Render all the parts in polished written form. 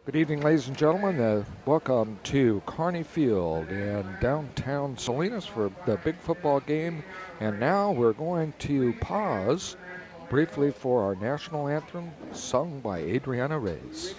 Good evening, ladies and gentlemen. Welcome to Kearney Field in downtown Salinas for the big football game. And now we're going to pause briefly for our national anthem sung by Adriana Reyes.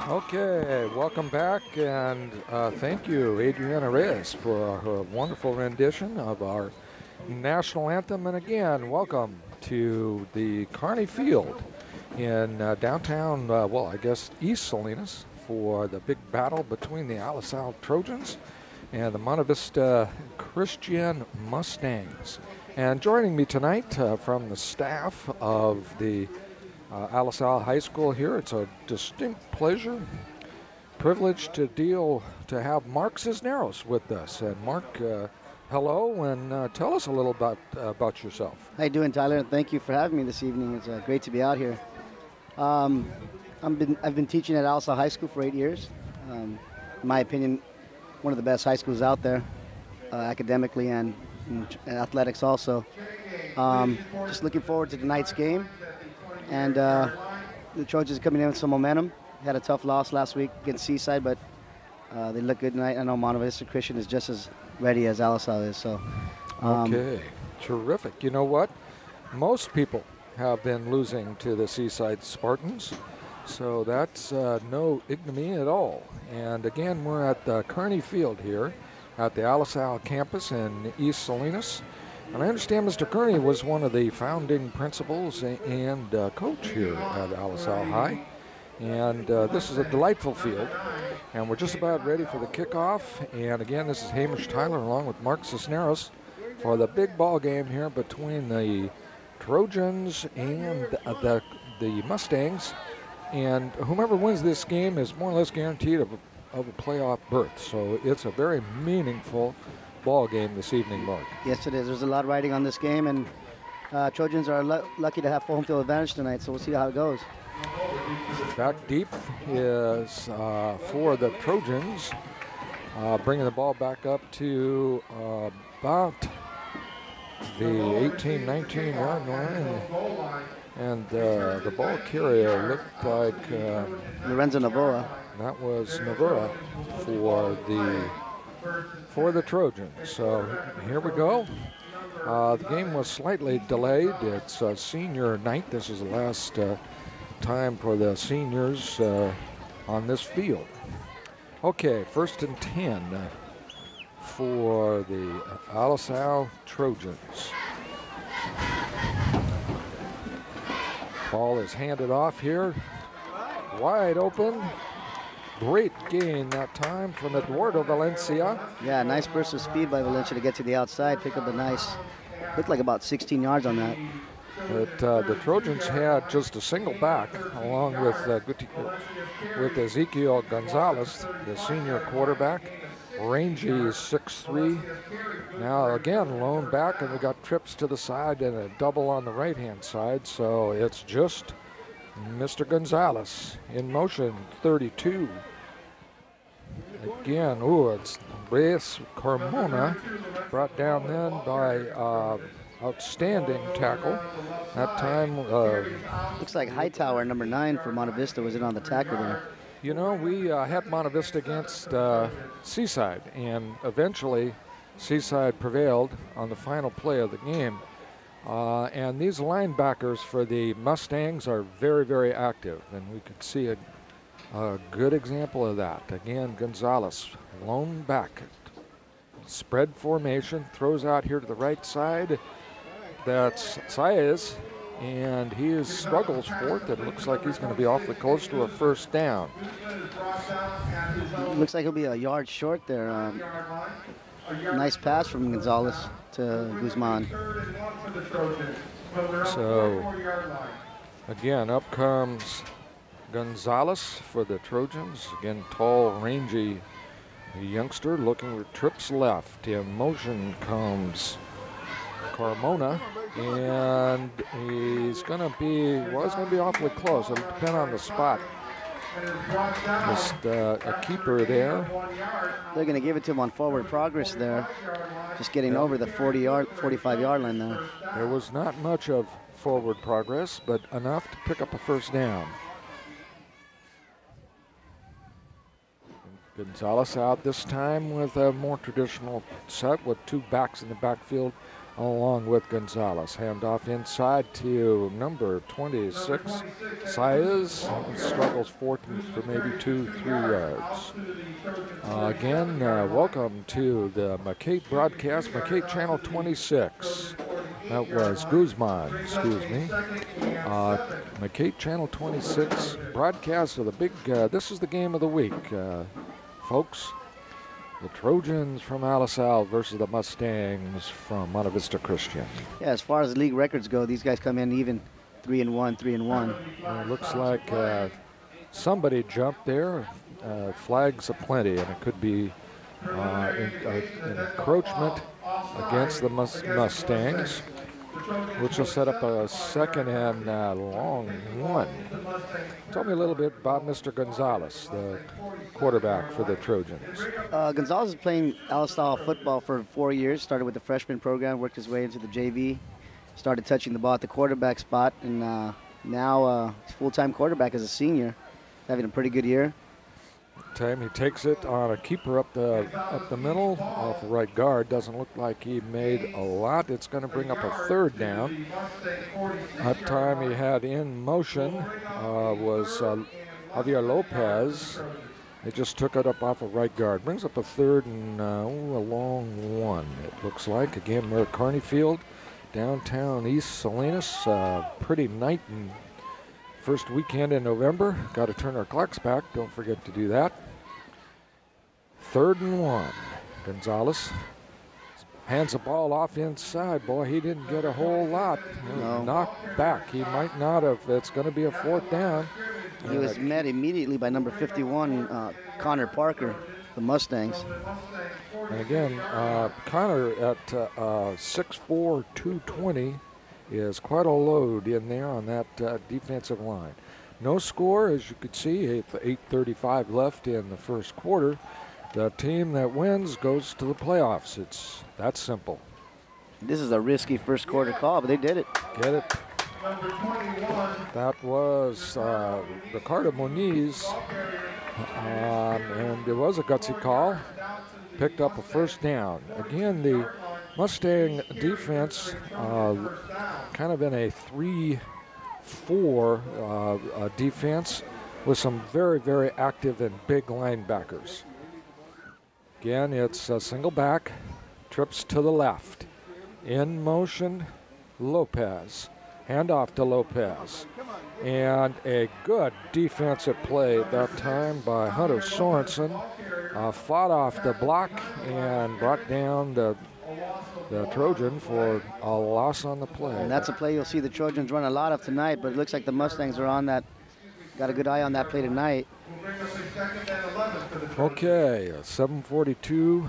Okay, welcome back, and thank you, Adriana Reyes, for her wonderful rendition of our national anthem. And again, welcome to the Kearney Field in downtown, I guess East Salinas, for the big battle between the Alisal Trojans and the Monte Vista Christian Mustangs. And joining me tonight from the staff of the Alisal High School here, it's a distinct pleasure, privilege to have Mark Cisneros with us. And Mark, hello, and tell us a little about yourself. How you doing, Tyler? Thank you for having me this evening. It's great to be out here. I've been teaching at Alisal High School for 8 years. In my opinion, one of the best high schools out there, academically and in athletics also. Just looking forward to tonight's game. And the Trojans are coming in with some momentum. Had a tough loss last week against Seaside, but they look good tonight. I know Monte Vista Christian is just as ready as Alisal is. So, okay, terrific. You know what? Most people have been losing to the Seaside Spartans, so that's no ignominy at all. And again, we're at the Kearney Field here at the Alisal campus in East Salinas. And I understand Mr. Kearney was one of the founding principals and coach here at Alisal High. And this is a delightful field. And we're just about ready for the kickoff. And again, this is Hamish Tyler along with Mark Cisneros for the big ball game here between the Trojans and the Mustangs. And whomever wins this game is more or less guaranteed of a playoff berth. So it's a very meaningful ball game this evening, Mark. Yes, it is. There's a lot riding on this game, and Trojans are lucky to have full home field advantage tonight, so we'll see how it goes. Back deep is for the Trojans, bringing the ball back up to about the 18-19 yard line. And the ball carrier looked like Lorenzo Navoa. That was Navoa for the Trojans. So here we go. The game was slightly delayed. It's senior night. This is the last time for the seniors on this field. Okay, 1st and 10 for the Alisal Trojans. Ball is handed off here. Wide open. Great gain that time from Eduardo Valencia. Yeah, nice burst of speed by Valencia to get to the outside, pick up a nice, looked like about 16 yards on that. But the Trojans had just a single back, along with Ezekiel Gonzalez, the senior quarterback. Rangy is 6'3". Now again, lone back, and we got trips to the side and a double on the right-hand side. So it's just Mr. Gonzalez in motion, 32. Again, it's Reyes Carmona, brought down then by outstanding tackle. That time, looks like Hightower, number 9 for Monte Vista, was in on the tackle there. You know, we had Monte Vista against Seaside, and eventually Seaside prevailed on the final play of the game. And these linebackers for the Mustangs are very, very active, and we could see a good example of that. Again, Gonzalez, lone back, spread formation, throws out here to the right side. That's Saez, and he struggles for it. It looks like he's going to be awfully close to a first down. Looks like he'll be a yard short there. Nice pass from Gonzalez to Guzman. So, again, up comes Gonzalez for the Trojans. Again, tall, rangy youngster looking for trips left. In motion comes Carmona, and he's going to be, well, he's going to be awfully close. It'll depend on the spot. Just a keeper there. They're going to give it to him on forward progress there. Just getting over the 45-yard line there. There was not much of forward progress, but enough to pick up a first down. Gonzalez out this time with a more traditional set with 2 backs in the backfield along with Gonzalez. Handoff inside to number 26, Saez. Struggles for maybe 2-3 yards. Again, welcome to the McKay broadcast, McKay Channel 26. That was Guzman, excuse me. McKay Channel 26 broadcast of the big, this is the game of the week, folks. The Trojans from Alisal versus the Mustangs from Monte Vista Christian. Yeah, as far as league records go, these guys come in even 3-1, 3-1. It looks like somebody jumped there. Flags aplenty, and it could be an encroachment against the Mustangs, which will set up a second and long one. Tell me a little bit about Mr. Gonzalez, the quarterback for the Trojans. Gonzalez is playing Alisal football for 4 years. Started with the freshman program, worked his way into the JV, started touching the ball at the quarterback spot, and now he's full-time quarterback as a senior, having a pretty good year. Time he takes it on a keeper up the middle off the right guard. Doesn't look like he made a lot. It's going to bring up a third down. That time he had in motion was Javier Lopez. They just took it up off a right guard. Brings up a third and a long one, it looks like. Again, we're at Carney Field, downtown East Salinas. Pretty night and first weekend in November. Got to turn our clocks back. Don't forget to do that. 3rd and 1. Gonzalez hands the ball off inside. Boy, he didn't get a whole lot. No. Knocked back. He might not have. It's going to be a 4th down. He was met immediately by number 51, Connor Parker, the Mustangs. And again, Connor at 6'4", 220 is quite a load in there on that defensive line. No score, as you could see, 8:35 left in the first quarter. The team that wins goes to the playoffs. It's that simple. This is a risky first quarter call, but they did it. Get it? That was Ricardo Moniz, and it was a gutsy call. Picked up a first down. Again, the Mustang defense kind of in a 3-4 defense with some very, very active and big linebackers. Again, it's a single back, trips to the left. In motion, Lopez. Handoff to Lopez. And a good defensive play at that time by Hunter Sorensen. Fought off the block and brought down the the Trojan for a loss on the play. And that's a play you'll see the Trojans run a lot of tonight, but it looks like the Mustangs are on that, got a good eye on that play tonight. Okay, 7:42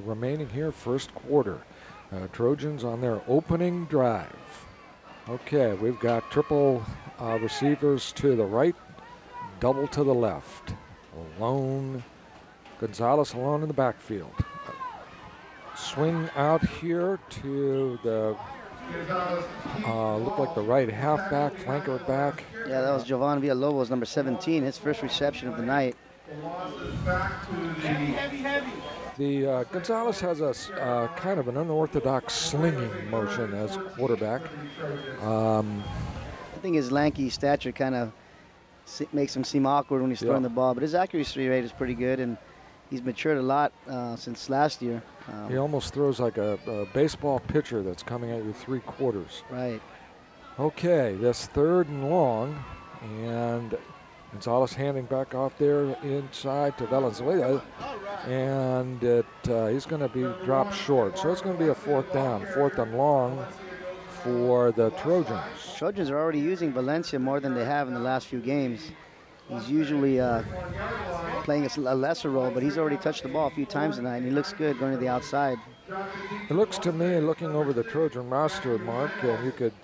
remaining here, first quarter. Trojans on their opening drive. Okay, we've got triple receivers to the right, double to the left. Alone, Gonzalez alone in the backfield. Swing out here to the, look like the right halfback, flanker back. Yeah, that was Jovan Villalobos, number 17, his first reception of the night. The Gonzalez has a kind of an unorthodox slinging motion as quarterback. I think his lanky stature kind of makes him seem awkward when he's throwing the ball, but his accuracy rate is pretty good, and he's matured a lot since last year. He almost throws like a baseball pitcher that's coming at you 3/4. Right. Okay, this 3rd and long, and Gonzalez handing back off there inside to Valenzuela, and he's going to be dropped short. So it's going to be a 4th down, 4th and long for the Trojans. Trojans are already using Valencia more than they have in the last few games. He's usually playing a lesser role, but he's already touched the ball a few times tonight, and he looks good going to the outside. It looks to me, looking over the Trojan roster, Mark, and you could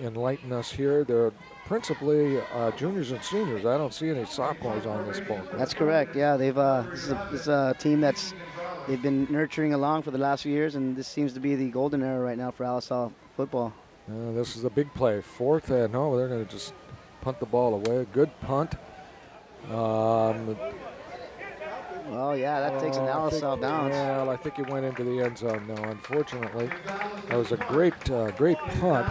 enlighten us here, they're principally juniors and seniors. I don't see any sophomores on this ball. That's correct, yeah. This is a team they've been nurturing along for the last few years, and this seems to be the golden era right now for Alisal football. This is a big play. 4th, no, they're going to just punt the ball away. Good punt. Oh, yeah, that takes an Alisal bounce. Well, I think he went into the end zone, though, unfortunately. That was a great punt.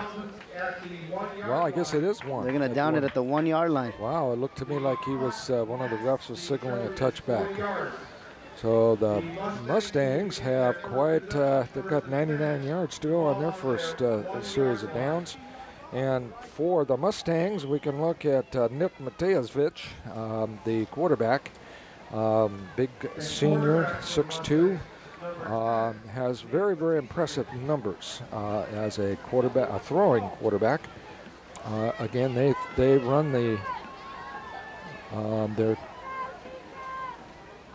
Well, I guess it is one. They're going to down it at the 1-yard line. Wow, it looked to me like he was, one of the refs was signaling a touchback. So the Mustangs have they've got 99 yards to go on their first series of downs. And for the Mustangs, we can look at Nick Matejevich, the quarterback. Big senior, 6'2", has very, very impressive numbers as a quarterback, a throwing quarterback. Again, they run their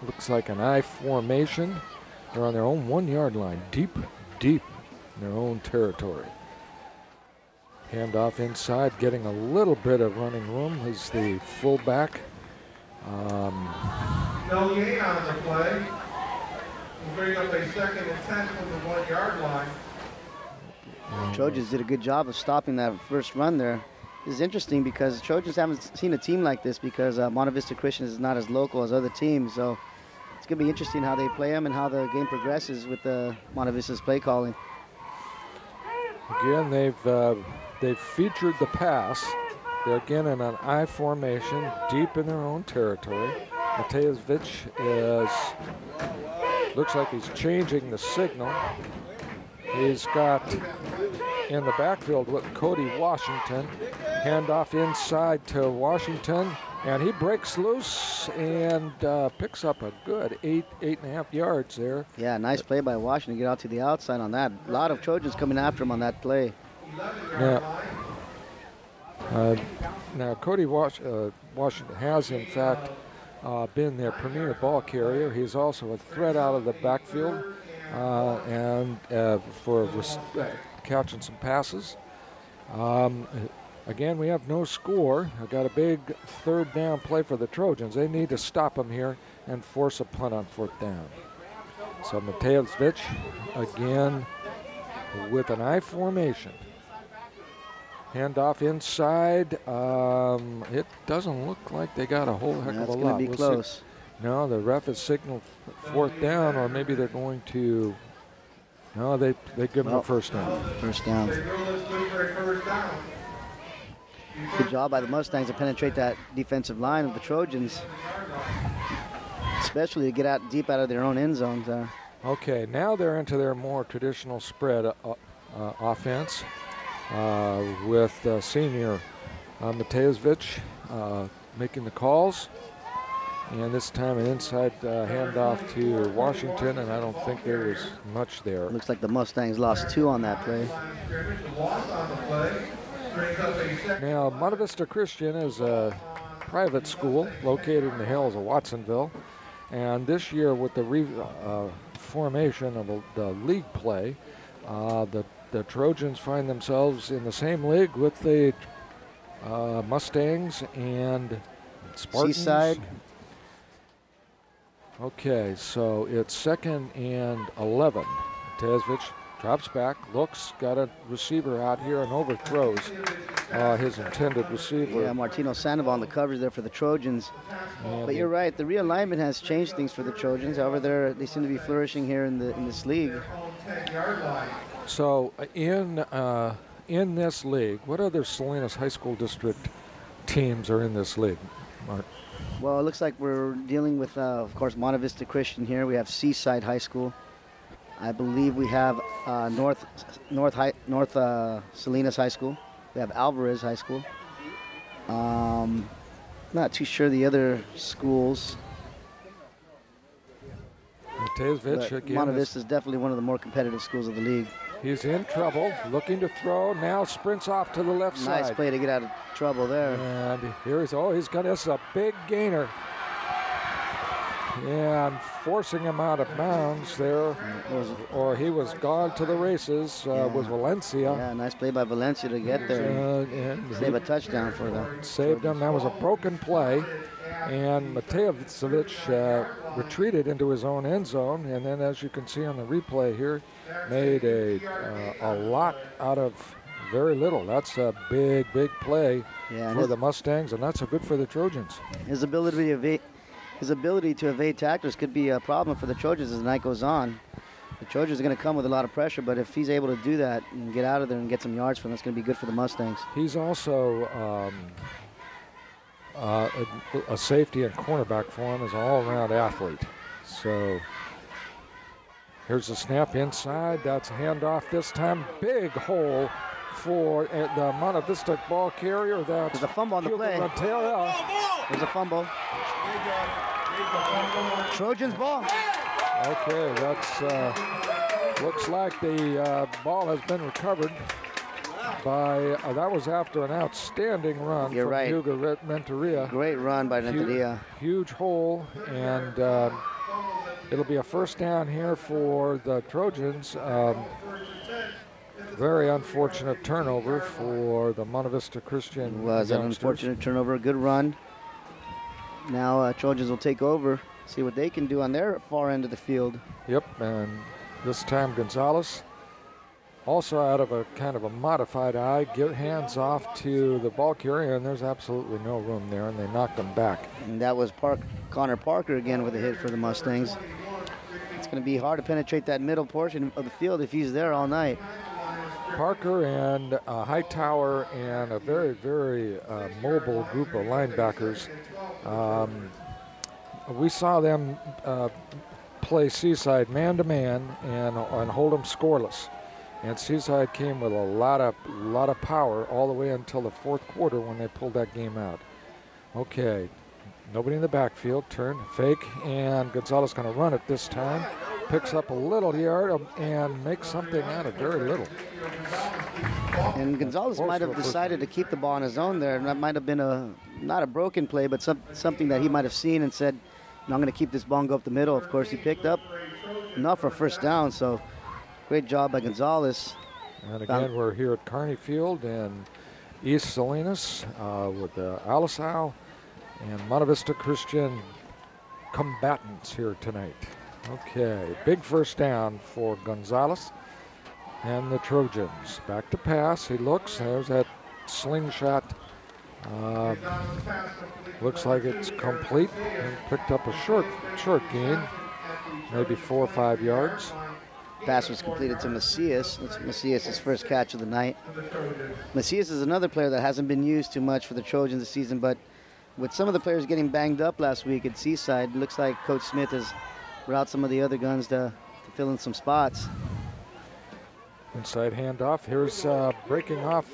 looks like an I formation. They're on their own 1-yard line, deep in their own territory. Handoff inside, getting a little bit of running room is the fullback. No gain on the play. We'll bring up a 2nd and 10 from the 1-yard line. Trojans did a good job of stopping that first run there. This is interesting because Trojans haven't seen a team like this because Monte Vista Christian is not as local as other teams. So it's going to be interesting how they play them and how the game progresses with the Monte Vista's play calling. Again, they've featured the pass. They're again in an I formation, deep in their own territory. Matejevich looks like he's changing the signal. He's got in the backfield with Cody Washington. Handoff inside to Washington, and he breaks loose and picks up a good 8.5 yards there. Yeah, nice play by Washington to get out to the outside on that. A lot of Trojans coming after him on that play. Now Cody Washington has, in fact, been their premier ball carrier. He's also a threat out of the backfield and for catching some passes. Again, we have no score. I've got a big 3rd down play for the Trojans. They need to stop them here and force a punt on 4th down. So Matejevich again with an I formation. Handoff inside. It doesn't look like they got a whole heck of a lot. It's going to be close. No, the ref has signaled 4th down, or maybe they're going to. No, they give them a 1st down. 1st down. Good job by the Mustangs to penetrate that defensive line of the Trojans, especially to get out deep out of their own end zones there. Okay, now they're into their more traditional spread offense. With senior Matejevich making the calls. And this time an inside handoff to Washington, and I don't think there was much there. Looks like the Mustangs lost 2 on that play. Now, Monte Vista Christian is a private school located in the hills of Watsonville. And this year, with the formation of the league play, the Trojans find themselves in the same league with the Mustangs and Spartans. Seaside. Okay, so it's 2nd and 11. Tezvich drops back, looks, got a receiver out here and overthrows his intended receiver. Yeah, Martino Sandoval on the coverage there for the Trojans. But you're right, the realignment has changed things for the Trojans. However, they seem to be flourishing here in this league. So in this league, what other Salinas High School District teams are in this league, Mark? Well, it looks like we're dealing with, of course, Monte Vista Christian here. We have Seaside High School. I believe we have North Salinas High School. We have Alvarez High School. Not too sure the other schools. Tezvich again. Monte Vista is definitely one of the more competitive schools of the league. He's in trouble, looking to throw, now sprints off to the left side. Nice play to get out of trouble there. And he's got us a big gainer. And forcing him out of bounds there, or he was gone to the races, was Valencia. Yeah, nice play by Valencia to get there and save a touchdown for them. Saved him. That was a broken play. And Matejevic retreated into his own end zone, and then, as you can see on the replay here, made a lot out of very little. That's a big play for the Mustangs, and that's good for the Trojans. His ability to evade tacklers could be a problem for the Trojans as the night goes on. The Trojans are going to come with a lot of pressure, but if he's able to do that and get out of there and get some yards for them, that's going to be good for the Mustangs. He's also a safety and cornerback for him, as an all-around athlete. So here's the snap inside. That's a handoff this time. Big hole for the Monte Vista ball carrier. There's a fumble on the play. There's a fumble. Trojans ball. Okay, that's looks like the ball has been recovered by, that was after an outstanding run You're from right. Hugo Renteria. Great run by Renteria. Huge hole, and it'll be a first down here for the Trojans. Very unfortunate turnover for the Monte Vista Christian. It was an unfortunate turnover. Good run. Now Trojans will take over, see what they can do on their far end of the field. Yep, and this time Gonzalez, also out of a kind of a modified eye, hands off to the ball carrier, and there's absolutely no room there, and they knocked him back. And that was Connor Parker again with a hit for the Mustangs. It's going to be hard to penetrate that middle portion of the field if he's there all night. Parker and Hightower and a very, very mobile group of linebackers. We saw them play Seaside man-to-man and hold them scoreless. And Seaside came with a lot of power all the way until the fourth quarter when they pulled that game out. Okay, nobody in the backfield, turn, fake, and Gonzalez going to run it this time. Picks up a little yard and makes something out of very little. And Gonzalez might have decided to keep the ball on his own there. And that might have been not a broken play, but something that he might have seen and said, I'm going to keep this ball and go up the middle. Of course, he picked up enough for a first down, so great job by Gonzalez. And again, we're here at Kearney Field in East Salinas with the Alisal and Monte Vista Christian combatants here tonight. Okay, big first down for Gonzalez and the Trojans. Back to pass. He looks. There's that slingshot. Looks like it's complete and picked up a short gain, maybe 4 or 5 yards. Pass was completed to Macias. It's Macias' first catch of the night. Macias is another player that hasn't been used too much for the Trojans this season, but with some of the players getting banged up last week at Seaside, it looks like Coach Smith has brought some of the other guns to fill in some spots. Inside handoff. Here's breaking off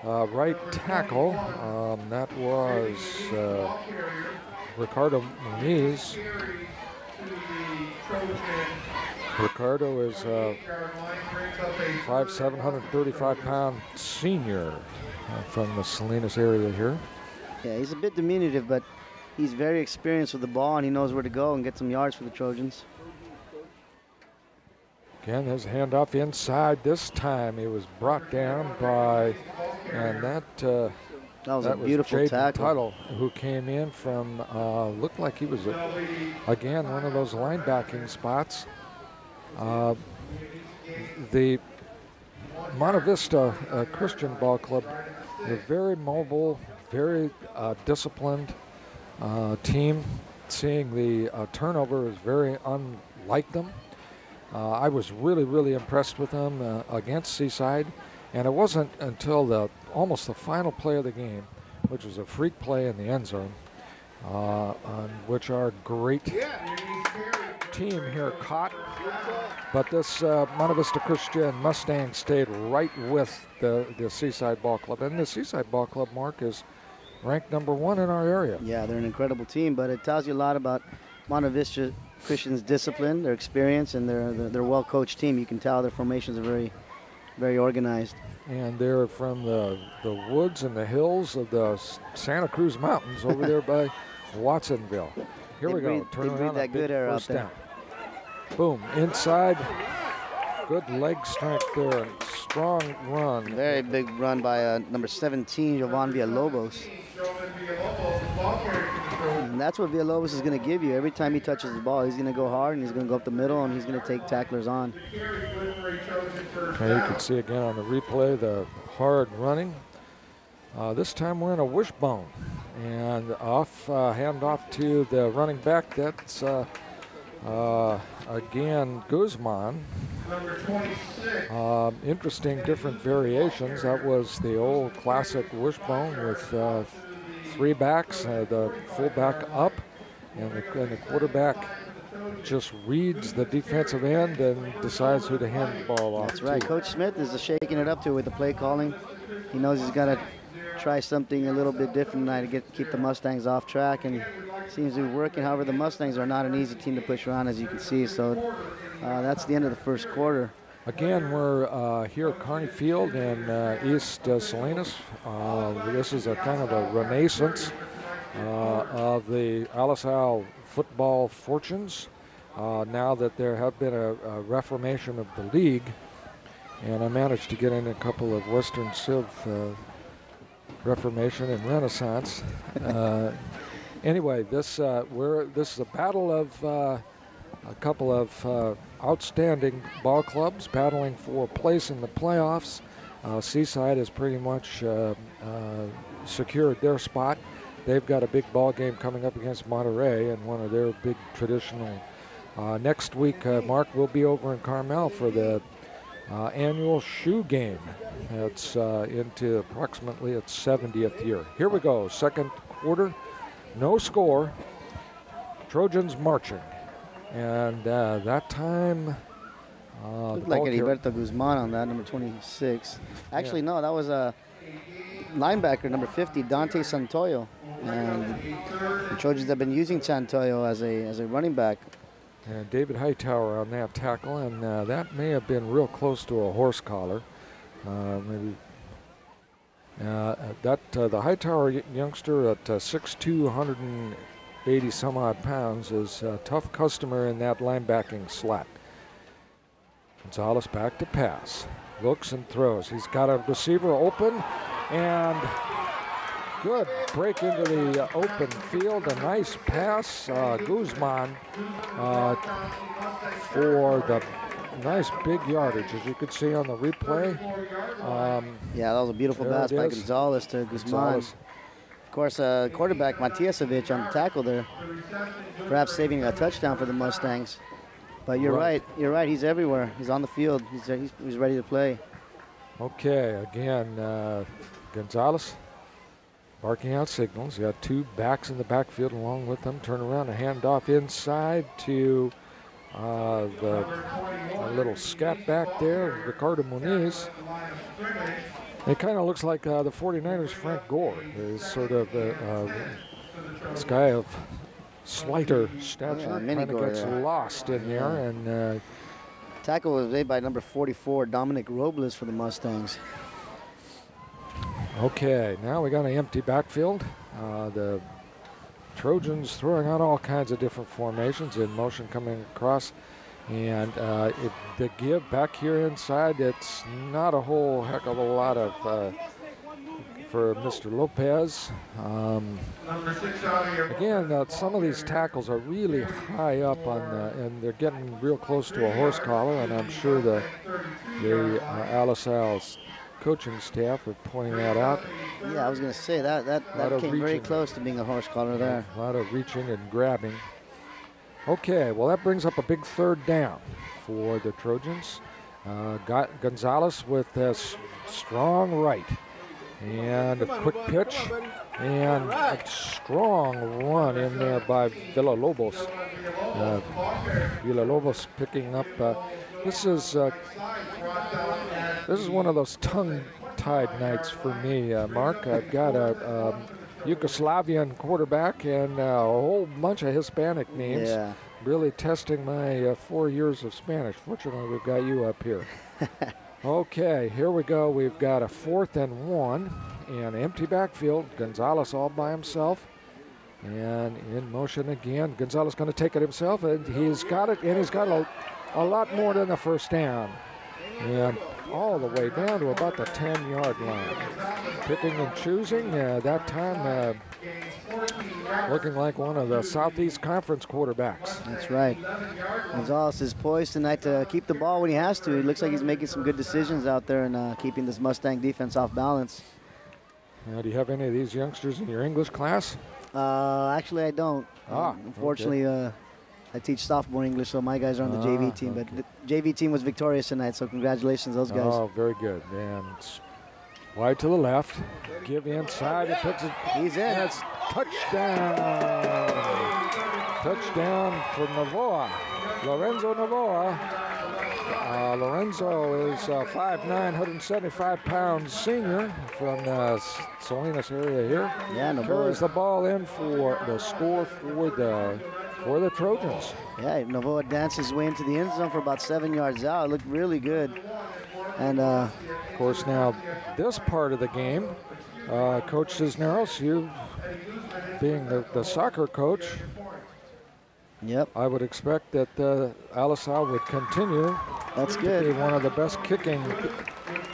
right tackle. That was Ricardo Muniz. Ricardo is a 5'7", 135-pound senior from the Salinas area here. Yeah, he's a bit diminutive, but he's very experienced with the ball, and he knows where to go and get some yards for the Trojans. Again, his handoff inside. This time he was brought down by, and that was a beautiful Jaden tackle. Tuttle, who came in from, looked like he was, again, one of those linebacking spots. The Monte Vista Christian Ball Club, they're very mobile, very disciplined team. Seeing the turnover is very unlike them. I was really impressed with them against Seaside, and it wasn't until almost the final play of the game, which was a freak play in the end zone, on which our great team here caught. But this Monte Vista Christian Mustang stayed right with the Seaside Ball Club, and the Seaside Ball Club, Mark, is ranked #1 in our area. Yeah, they're an incredible team, but it tells you a lot about Monte Vista Christian's discipline, their experience, and their well-coached team. You can tell their formations are very organized. And they're from the woods and the hills of the Santa Cruz Mountains over there by Watsonville. Here we go. Turn around, that good air out there. down. Boom, inside. Good leg strength there. Strong run. Very big run by number 17, Jovan Villalobos. And that's what Villalobos is going to give you. Every time he touches the ball, he's going to go hard, and he's going to go up the middle, and he's going to take tacklers on. Okay, you can see again on the replay the hard running. This time we're in a wishbone. And hand off to the running back. That's, again, Guzman. Number 26. Interesting different variations. That was the old classic wishbone with 3 backs, the fullback up, and the quarterback just reads the defensive end and decides who to hand the ball off. That's right. to. Coach Smith is shaking it up to with the play calling. He knows he's got to try something a little bit different tonight to keep the Mustangs off track, and seems to be working. However, the Mustangs are not an easy team to push around, as you can see. So that's the end of the first quarter. Again, we're here at Kearney Field in East Salinas. This is a kind of a renaissance of the Alisal football fortunes. Now that there have been a reformation of the league, and I managed to get in a couple of Western Civ Reformation and Renaissance. Anyway, this is a battle of a couple of outstanding ball clubs battling for a place in the playoffs. Seaside has pretty much secured their spot. They've got a big ball game coming up against Monterey, and one of their big traditional. Next week, Mark will be over in Carmel for the annual shoe game. It's into approximately its 70th year. Here we go, second quarter, no score. Trojans marching, and that time. Looked like Heriberto Guzman on that, number 26. Actually, no, that was a linebacker, number 50, Dante Santoyo. And the Trojans have been using Santoyo as a running back. And David Hightower on that tackle, and that may have been real close to a horse collar. Maybe the Hightower youngster at 6'2", 180 some odd pounds is a tough customer in that linebacking slot. Gonzalez back to pass, looks and throws. He's got a receiver open, and good break into the open field. A nice pass, Guzman, for the nice big yardage, as you could see on the replay. Yeah, that was a beautiful pass by Gonzalez to Guzman. Of course, quarterback Matiasevich on the tackle there, perhaps saving a touchdown for the Mustangs. But you're right. You're right. He's everywhere. He's on the field. He's ready to play. Okay, again, Gonzalez barking out signals. You got 2 backs in the backfield along with them. Turn around and hand off inside to the little scat back there, Ricardo Muniz. It kind of looks like the 49ers' Frank Gore is sort of this guy of slighter stature, kind of Minigore gets there. lost in there. And Tackle was made by number 44, Dominic Robles for the Mustangs. okay, now we got an empty backfield. The Trojans throwing out all kinds of different formations in motion coming across. And the give back here inside, it's not a whole heck of a lot of for Mr. Lopez. Number 6 out of your Again, some of these tackles are really high up on and they're getting real close to a horse collar, and I'm sure the Alice Al's coaching staff are pointing that out. Yeah, I was going to say that came very close to being a horse collar there. A lot of reaching and grabbing. Okay, well that brings up a big third down for the Trojans. Gonzalez with this strong right. And a quick pitch. And a strong run in there by Villalobos. Villalobos picking up. This is one of those tongue-tied nights for me, Mark. I've got a Yugoslavian quarterback and a whole bunch of Hispanic names. Yeah. Really testing my 4 years of Spanish. Fortunately, we've got you up here. Okay, here we go. We've got a 4th and 1 and empty backfield. Gonzalez all by himself. And in motion again. Gonzalez going to take it himself, and he's got it, and he's got a lot more than the first down. And all the way down to about the 10-yard line. Picking and choosing, that time looking like one of the Southeast Conference quarterbacks. That's right. Gonzalez is poised tonight to keep the ball when he has to. It looks like he's making some good decisions out there and keeping this Mustang defense off balance. Now, do you have any of these youngsters in your English class? Actually, I don't. Unfortunately, I teach sophomore English, so my guys are on the JV team. But the JV team was victorious tonight, so congratulations, those guys. Oh, very good. And wide to the left. Give inside. It picks it. He's in. That's touchdown. Touchdown for Novoa. Lorenzo Novoa. Lorenzo is 5'9", 175-pound senior from the Salinas area here. Yeah, Novoa carries the ball in for the score for the Trojans. Yeah, Novoa danced his way into the end zone for about 7 yards out. It looked really good. And of course, now this part of the game, Coach Cisneros, you being the soccer coach, yep, I would expect that Alisal would continue. That's to good. be one of the best kicking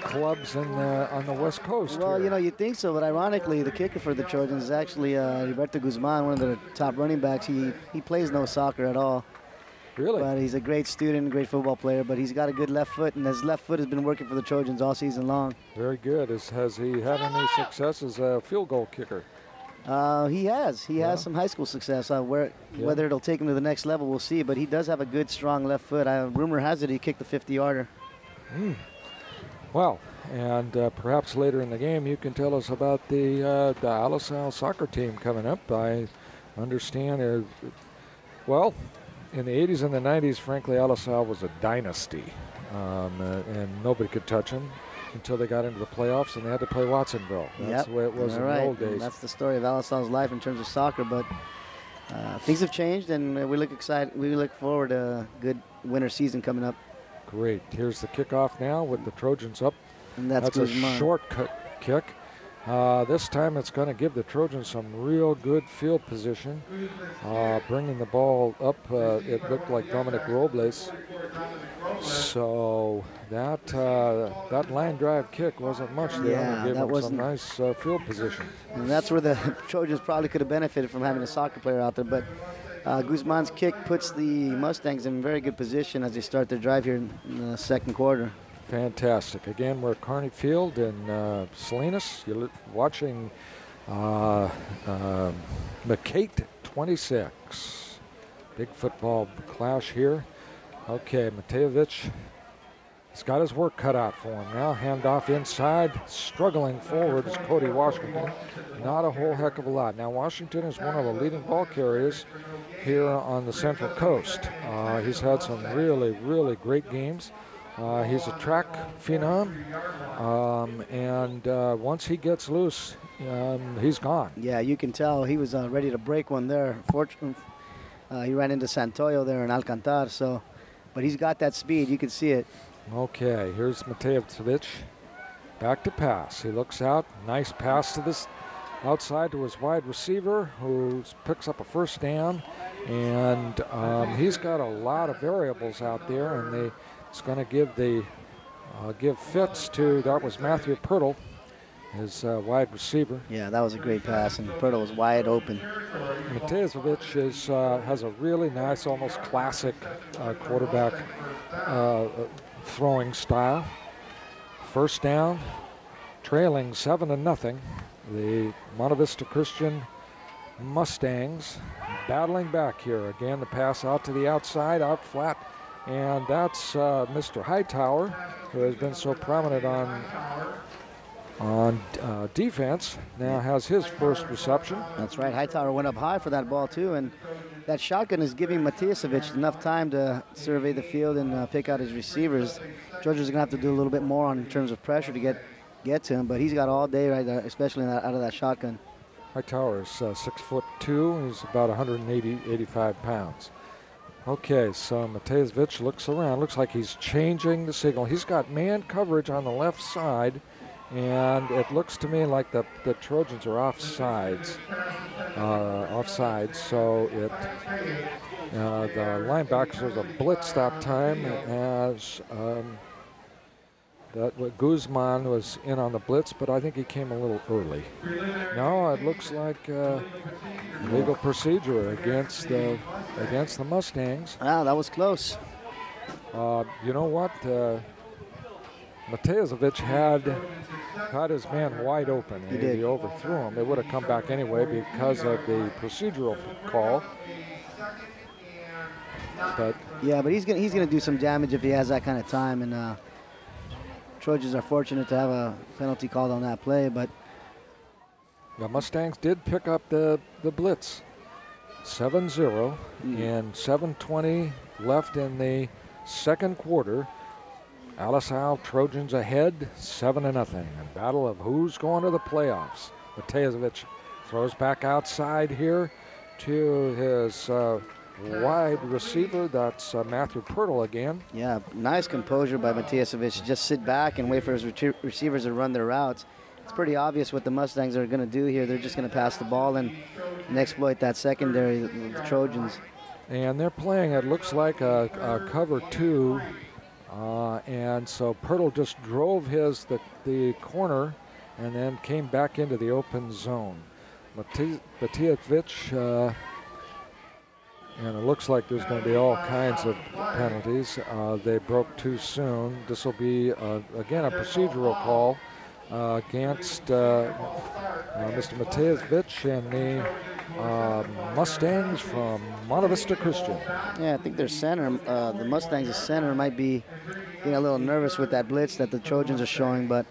clubs on the West Coast. Well, here. you know, you'd think so, but ironically, the kicker for the Trojans is actually Roberto Guzman, one of their top running backs. He plays no soccer at all. Really? But he's a great student, a great football player, but he's got a good left foot, and his left foot has been working for the Trojans all season long. Very good. Has he had any success as a field goal kicker? He has. He has some high school success. Whether it'll take him to the next level, we'll see. But he does have a good, strong left foot. Rumor has it he kicked the 50-yarder. Well, and perhaps later in the game you can tell us about the Alisal soccer team coming up. I understand, well, in the 80s and the 90s, frankly, Alisal was a dynasty, and nobody could touch them until they got into the playoffs and they had to play Watsonville. That's the way it was in the old days. That's the story of Alisal's life in terms of soccer, but things have changed, and we look excited. We look forward to a good winter season coming up. Great. Here's the kickoff now with the Trojans up. And that's a Guzman. shortcut kick. This time it's going to give the Trojans some real good field position. Bringing the ball up, it looked like Dominic Robles. So that line drive kick wasn't much there. Yeah, It gave that them some wasn't. nice field position. And that's where the Trojans probably could have benefited from having a soccer player out there. But Guzman's kick puts the Mustangs in very good position as they start their drive here in the second quarter. Fantastic. Again, we're at Carney Field in Salinas. You're watching McCate 26. Big football clash here. Okay, Matejevich has got his work cut out for him now. Handoff inside. Struggling forward is Cody Washington. Not a whole heck of a lot. Now, Washington is one of the leading ball carriers here on the Central Coast. He's had some really, really great games. He's a track phenom, and once he gets loose, he's gone. Yeah, you can tell he was ready to break one there. He ran into Santoyo there in Alcantar, so, but he's got that speed. You can see it. Okay, here's Matejevic. Back to pass. He looks out. Nice pass to this outside to his wide receiver, who picks up a first down. And he's got a lot of variables out there, and it's going to give fits to, that was Matthew Pirtle, his wide receiver. Yeah, that was a great pass, and Pirtle was wide open. Matejevic has a really nice, almost classic quarterback throwing style. First down, trailing 7-0. The Monte Vista Christian Mustangs battling back here. Again, the pass out to the outside, out flat, and that's Mr. Hightower, who has been so prominent on defense, now has his first reception. That's right. Hightower went up high for that ball, too, and that shotgun is giving Matejevic enough time to survey the field and pick out his receivers. Georgia's going to have to do a little bit more in terms of pressure to get to him, but he's got all day right there, especially out of that shotgun. Hightower is 6'2". He's about 185 pounds. Okay, so Matejevic looks around. Looks like he's changing the signal. He's got man coverage on the left side, and it looks to me like the Trojans are offsides. So the linebackers was a blitz that time as Guzman was in on the blitz, but I think he came a little early. No, it looks like legal procedure against the Mustangs. Ah, that was close. You know what? Matejevic had his man wide open. He did. He overthrew him. It would have come back anyway because of the procedural call. But yeah, but he's gonna do some damage if he has that kind of time. And Trojans are fortunate to have a penalty called on that play. But the Mustangs did pick up the blitz. 7-0 and 7:20 left in the second quarter. Alice Isle Trojans ahead 7-0. A battle of who's going to the playoffs. Matejevic throws back outside here to his wide receiver. That's Matthew Pirtle again. yeah, nice composure by Matejevic. Just sit back and wait for his receivers to run their routes. It's pretty obvious what the Mustangs are going to do here. They're just going to pass the ball and exploit that secondary, the Trojans. And they're playing, it looks like a cover two. And so Pirtle just drove the corner and then came back into the open zone. Matejevic, and it looks like there's going to be all kinds of penalties. They broke too soon. This will be, again, a procedural call against Mr. Matejevic and the Mustangs from Monte Vista Christian. Yeah, I think their center, the Mustangs' center, might be getting a little nervous with that blitz that the Trojans are showing, but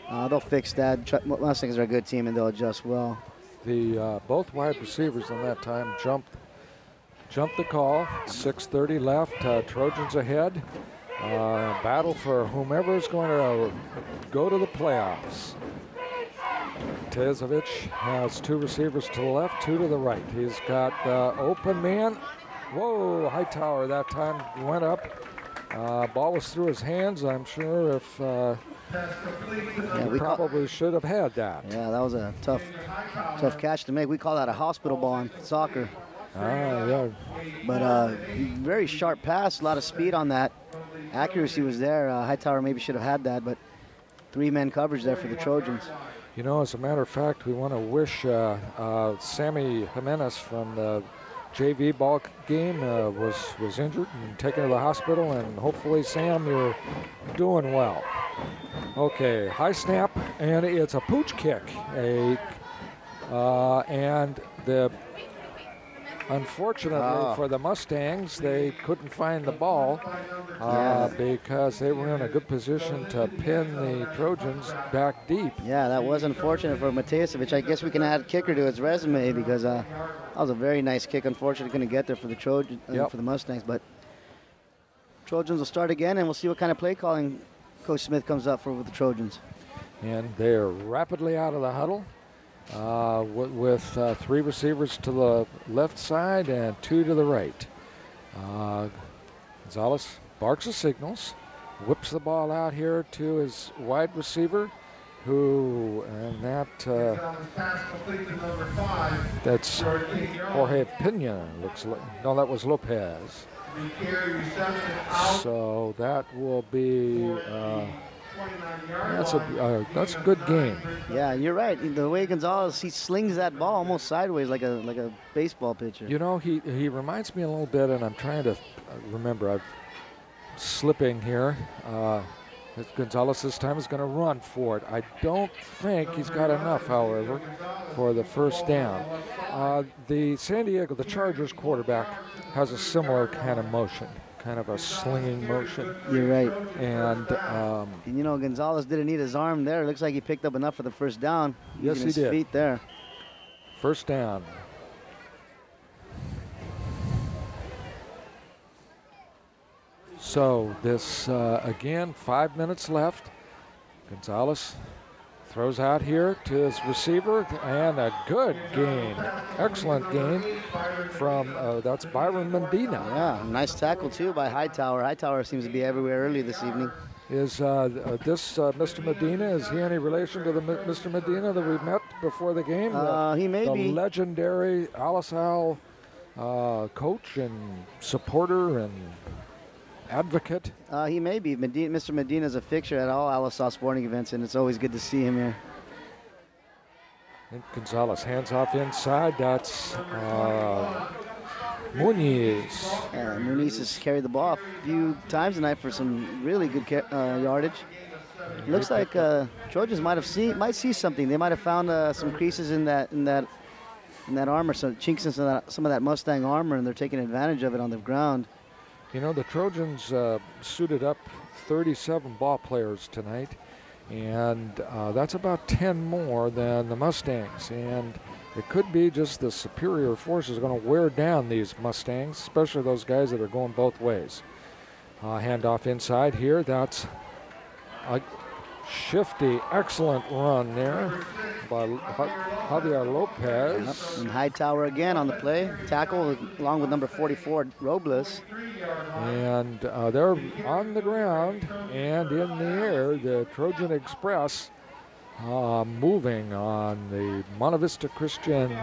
they'll fix that. Mustangs are a good team and they'll adjust well. The both wide receivers on that time jumped the call. 6:30 left. Trojans ahead. Battle for whomever is going to go to the playoffs. Matejevic has two receivers to the left, two to the right. He's got open man. Whoa, Hightower that time went up. Ball was through his hands. I'm sure if he probably should have had that. Yeah, that was a tough catch to make. We call that a hospital ball in soccer. Yeah. But very sharp pass, a lot of speed on that. Accuracy was there. Hightower maybe should have had that, but three-man coverage there for the Trojans. You know, as a matter of fact, we want to wish Sammy Jimenez from the JV ball game was injured and taken to the hospital, and hopefully, Sam, you're doing well. Okay, high snap, and it's a pooch kick. And unfortunately for the Mustangs, they couldn't find the ball because they were in a good position to pin the Trojans back deep. Yeah, that was unfortunate for Matejevic. I guess we can add kicker to his resume because that was a very nice kick. Unfortunately, couldn't get there for the Trojans, for the Mustangs. But Trojans will start again, and we'll see what kind of play calling Coach Smith comes up for with the Trojans. And they're rapidly out of the huddle. with 3 receivers to the left side and 2 to the right. Gonzalez barks the signals, whips the ball out here to his wide receiver, that's Jorge Pena. Looks like, no, that was Lopez. So that will be that's a good game. Yeah, you're right. The way Gonzalez, he slings that ball almost sideways like a baseball pitcher. You know, he reminds me a little bit, and I'm trying to remember. I'm slipping here. Gonzalez this time is going to run for it. I don't think he's got enough, however, for the first down. The the Chargers quarterback has a similar kind of motion, kind of a slinging motion. You're right. And you know, Gonzalez didn't need his arm there. It looks like he picked up enough for the first down. Yes, he his did. Feet there. First down. So this, again, 5 minutes left. Gonzalez throws out here to his receiver, and a good gain. Excellent gain from, that's Byron Medina. Yeah, nice tackle, too, by Hightower. Hightower seems to be everywhere early this evening. Is this Mr. Medina, is he any relation to the Mr. Medina that we met before the game? He may be. The legendary Alisal coach and supporter and advocate. He may be. Mr. Medina is a fixture at all Alisal sporting events, and it's always good to see him here. And Gonzalez hands off inside. That's Muniz. Muniz has carried the ball a few times tonight for some really good yardage. It looks like Trojans might see something. They might have found some creases in that armor, some chinks in some of that Mustang armor, and they're taking advantage of it on the ground. You know, the Trojans suited up 37 ball players tonight, and that's about 10 more than the Mustangs. And it could be just the superior force is going to wear down these Mustangs, especially those guys that are going both ways. Handoff inside here. That's a shifty, excellent run there by Javier Lopez. Yep. And Hightower again on the play. Tackle along with number 44, Robles. And they're on the ground and in the air. The Trojan Express moving on the Monte Vista Christian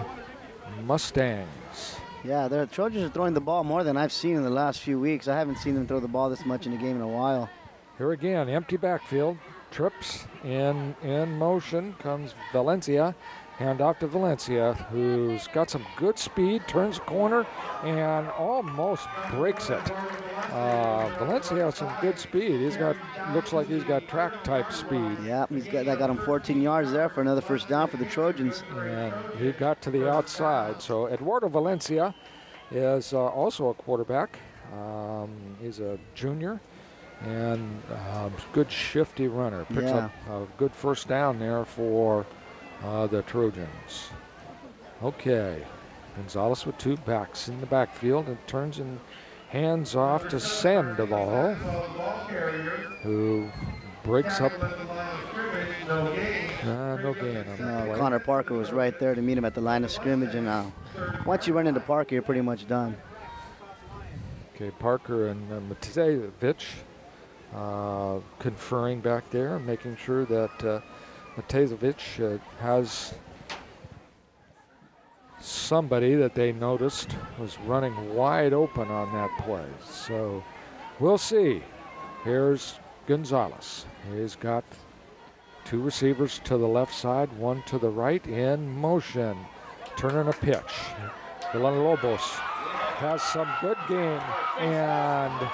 Mustangs. Yeah, the Trojans are throwing the ball more than I've seen in the last few weeks. I haven't seen them throw the ball this much in a game in a while. Here again, empty backfield. Trips in motion comes Valencia. Hand off to Valencia, who's got some good speed, turns the corner, and almost breaks it. Valencia has some good speed. Looks like he's got track type speed. Yeah, that got him 14 yards there for another first down for the Trojans. And he got to the outside. So Eduardo Valencia is also a quarterback. He's a junior. And good shifty runner. Picks up a good first down there for the Trojans. Okay, Gonzalez with 2 backs in the backfield and turns and hands off to Sandoval, who breaks up. No gain on the play. Connor Parker was right there to meet him at the line of scrimmage, and once you run into Parker, you're pretty much done. Okay, Parker and Matejevich conferring back there, making sure that Matejevich has somebody that they noticed was running wide open on that play. So we'll see. Here's Gonzalez. He's got 2 receivers to the left side, 1 to the right in motion. Turning a pitch. Villalobos has some good game and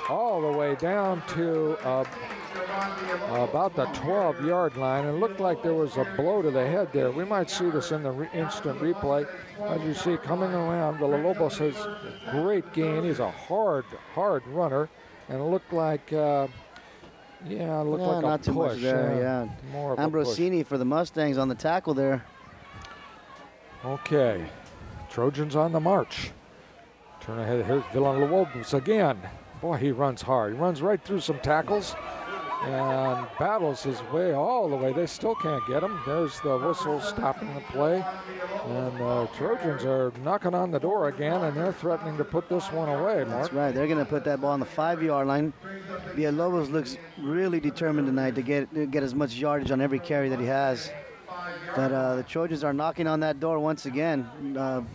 all the way down to about the 12-yard line. It looked like there was a blow to the head there. We might see this in the instant replay. As you see, coming around, Villalobos has great gain. He's a hard runner, and it looked like, like not a too push. Much there, More of Ambrosini a push. for the Mustangs on the tackle there. Okay, Trojans on the march. Turn ahead. Here's Villalobos again. Boy, he runs hard. He runs right through some tackles and battles his way all the way. They still can't get him. There's the whistle stopping the play. And the Trojans are knocking on the door again, and they're threatening to put this one away, Mark. That's right. They're going to put that ball on the 5-yard line. Villalobos looks really determined tonight to get as much yardage on every carry that he has. But the Trojans are knocking on that door once again,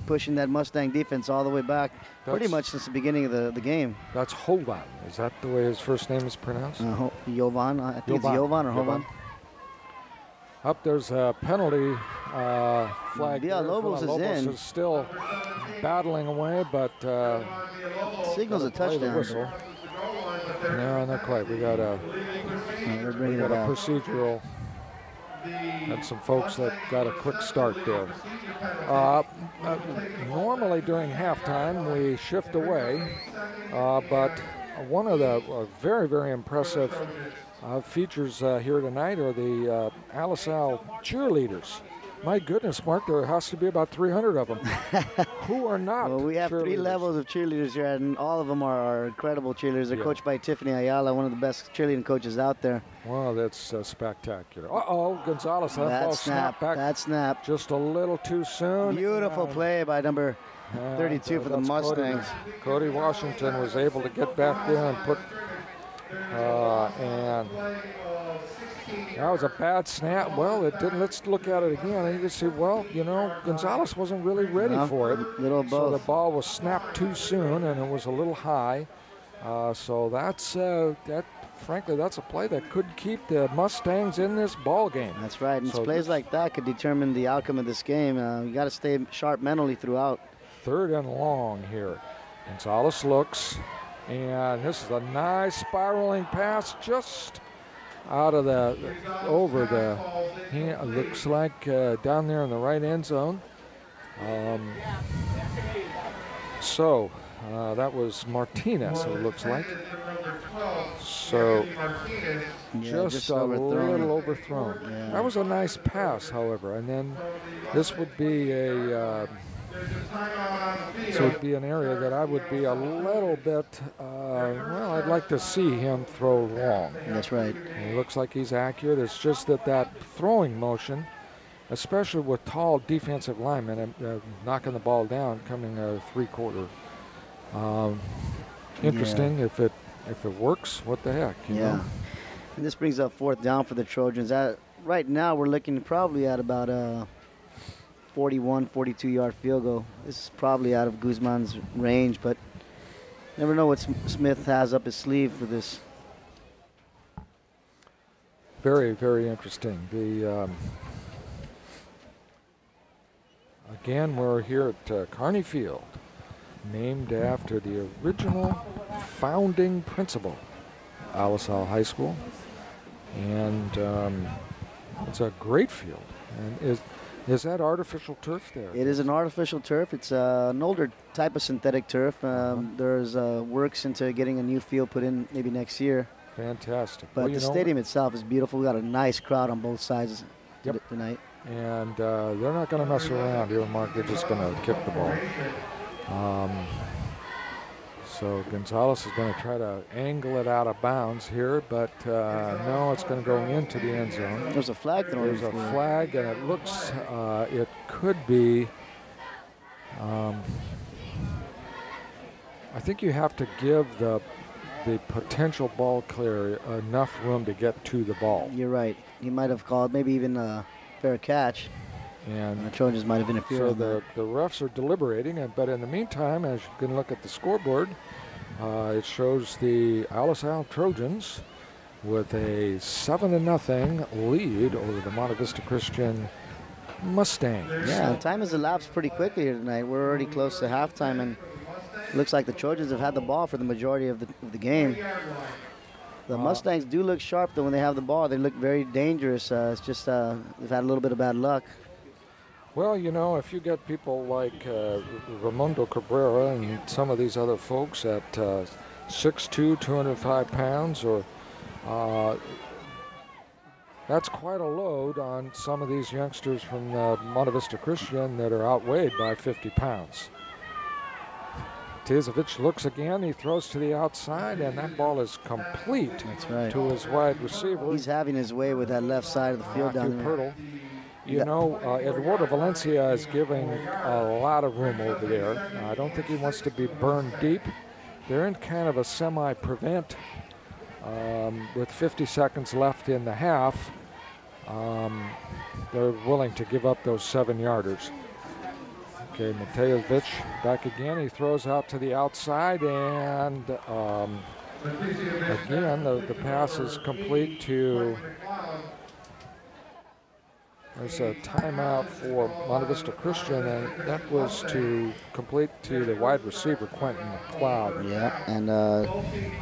pushing that Mustang defense all the way back, pretty much since the beginning of the game. That's Hovan. Is that the way his first name is pronounced? Jovan. I think it's Jovan or Hovan. Up there's a penalty flag. Villalobos is in. Is still battling away, but signals a touchdown. Whistle. No, not quite. We got a procedural. And some folks that got a quick start there. Normally during halftime we shift away, but one of the very, very impressive features here tonight are the Alisal cheerleaders. My goodness, Mark, there has to be about 300 of them. Who are not? Well, we have 3 levels of cheerleaders here, and all of them are incredible cheerleaders. They're coached by Tiffany Ayala, one of the best cheerleading coaches out there. Wow, that's spectacular. Uh-oh, Gonzalez, that ball snapped back. That snap. Just a little too soon. Beautiful play by number 32 for the Mustangs. Cody Washington was able to get back there and put, and that was a bad snap. Well, it didn't. Let's look at it again. And you can see, well, you know, Gonzalez wasn't really ready for it. Little both. So the ball was snapped too soon, and it was a little high. So that's frankly, that's a play that could keep the Mustangs in this ball game. That's right. And plays like that could determine the outcome of this game. You got to stay sharp mentally throughout. 3rd and long here. Gonzalez looks, and this is a nice spiraling pass just out of over the hand, looks like down there in the right end zone. That was Martinez, it looks like. So just a little overthrown. Yeah. That was a nice pass, however, and then this would be an area that I would be a little bit, I'd like to see him throw long. That's right. He looks like he's accurate. It's just that throwing motion, especially with tall defensive linemen knocking the ball down, coming 3/4. Interesting. If it works, what the heck? You know? And this brings up 4th down for the Trojans. Right now we're looking probably at about a 41, 42-yard field goal. This is probably out of Guzman's range, but never know what Smith has up his sleeve for this. Very, very interesting. Again, we're here at Kearney Field, named after the original founding principal, Alisal High School, and it's a great field. And is that artificial turf there? It is an artificial turf. It's an older type of synthetic turf. There's works into getting a new field put in maybe next year. Fantastic. But the stadium itself is beautiful. We got a nice crowd on both sides tonight. And they're not going to mess around here, Mark. They're just going to kick the ball. So Gonzalez is going to try to angle it out of bounds here, but no, it's going to go into the end zone. There's a flag thrown. There's a flag, and it looks, it could be, I think you have to give the potential ball clear enough room to get to the ball. You're right. He might have called maybe even a fair catch. And the Trojans might have interfered. So the refs are deliberating, but in the meantime, as you can look at the scoreboard, it shows the Alisal Trojans with a 7-0 lead over the Monte Vista Christian Mustangs. Yeah, time has elapsed pretty quickly here tonight. We're already close to halftime, and it looks like the Trojans have had the ball for the majority of the game. The Mustangs do look sharp, though, when they have the ball. They look very dangerous. It's just they've had a little bit of bad luck. Well, you know, if you get people like Raimundo Cabrera and some of these other folks at 6'2", 205 pounds, or that's quite a load on some of these youngsters from Monte Vista Christian that are outweighed by 50 pounds. Matejevich looks again. He throws to the outside, and that ball is complete. That's right. To his wide receiver. He's having his way with that left side of the field Matthew down there. Pirtle. You know, Eduardo Valencia is giving a lot of room over there. I don't think he wants to be burned deep. They're in kind of a semi-prevent with 50 seconds left in the half. They're willing to give up those 7-yarders. Okay, Matejevich back again. He throws out to the outside, and again, the pass is complete to... There's a timeout for Monte Vista Christian, and that was to complete to the wide receiver, Quentin McLeod. Yeah, and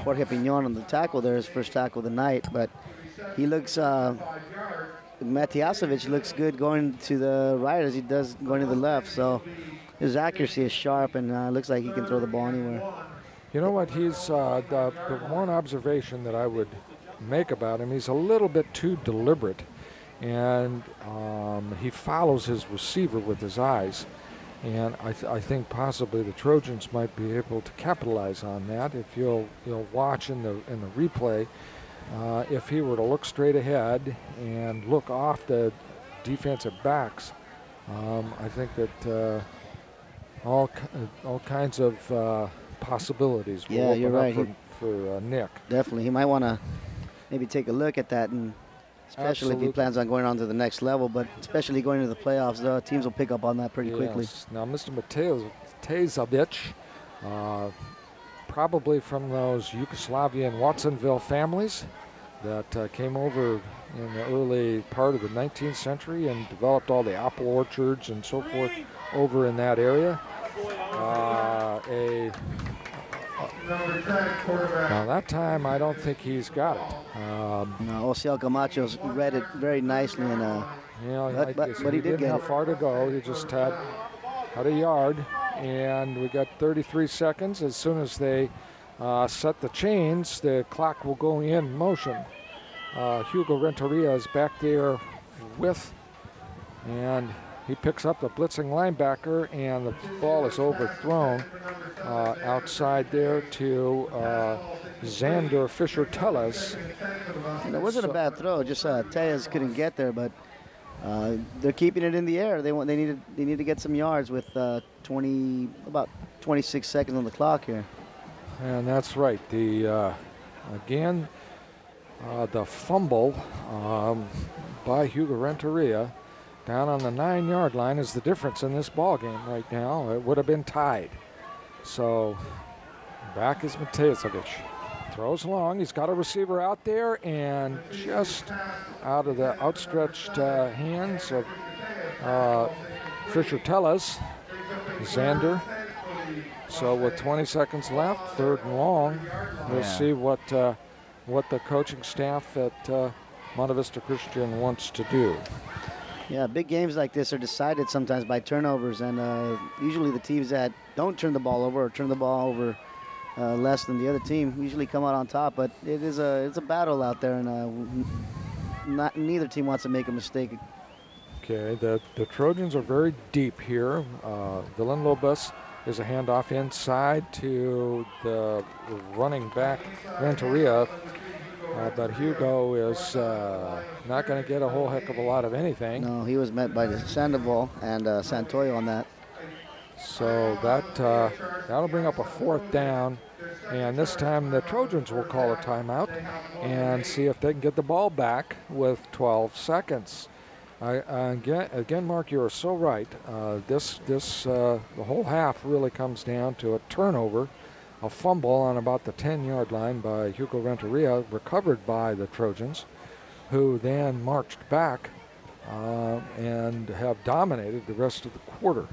Jorge Piñon on the tackle there, his first tackle of the night, but he looks... Matejevich looks good going to the right as he does going to the left, so his accuracy is sharp, and looks like he can throw the ball anywhere. You know what? He's the one observation that I would make about him, he's a little bit too deliberate, and he follows his receiver with his eyes, and I think possibly the Trojans might be able to capitalize on that. If you'll watch in the replay, if he were to look straight ahead and look off the defensive backs, I think that all kinds of possibilities will open up for Nick. Definitely. He might want to maybe take a look at that, and especially if he plans on going on to the next level, but especially going to the playoffs, the teams will pick up on that pretty quickly. Now, Mr. Matejevich, probably from those Yugoslavian Watsonville families that came over in the early part of the 19th century and developed all the apple orchards and so forth over in that area. Now that time, I don't think he's got it. No, Osiel Camacho's read it very nicely, and but he didn't have far to go. He just had a yard, and we got 33 seconds. As soon as they set the chains, the clock will go in motion. Hugo Renteria is back there and he picks up the blitzing linebacker, and the ball is overthrown outside there to Xander Fisher-Tellez. And it wasn't a bad throw, just Tellez couldn't get there, but they're keeping it in the air. They need to get some yards with about 26 seconds on the clock here. And that's right. The again, the fumble by Hugo Renteria down on the 9-yard line is the difference in this ball game right now. It would have been tied. So back is Matejevich. Throws long. He's got a receiver out there, and just out of the outstretched hands of Fisher-Tellez, Xander. So with 20 seconds left, 3rd and long, we'll see what the coaching staff at Monte Vista Christian wants to do. Yeah, big games like this are decided sometimes by turnovers, and usually the teams that don't turn the ball over or turn the ball over less than the other team usually come out on top. But it's a battle out there, and neither team wants to make a mistake. Okay, the Trojans are very deep here. Villalobos is a handoff inside to the running back Renteria. But Hugo is not going to get a whole heck of a lot of anything. No, he was met by Sandoval and Santoyo on that. So that'll bring up a 4th down. And this time the Trojans will call a timeout and see if they can get the ball back with 12 seconds. Again, Mark, you are so right. The whole half really comes down to a turnover. A fumble on about the 10-yard line by Hugo Renteria, recovered by the Trojans, who then marched back and have dominated the rest of the quarter.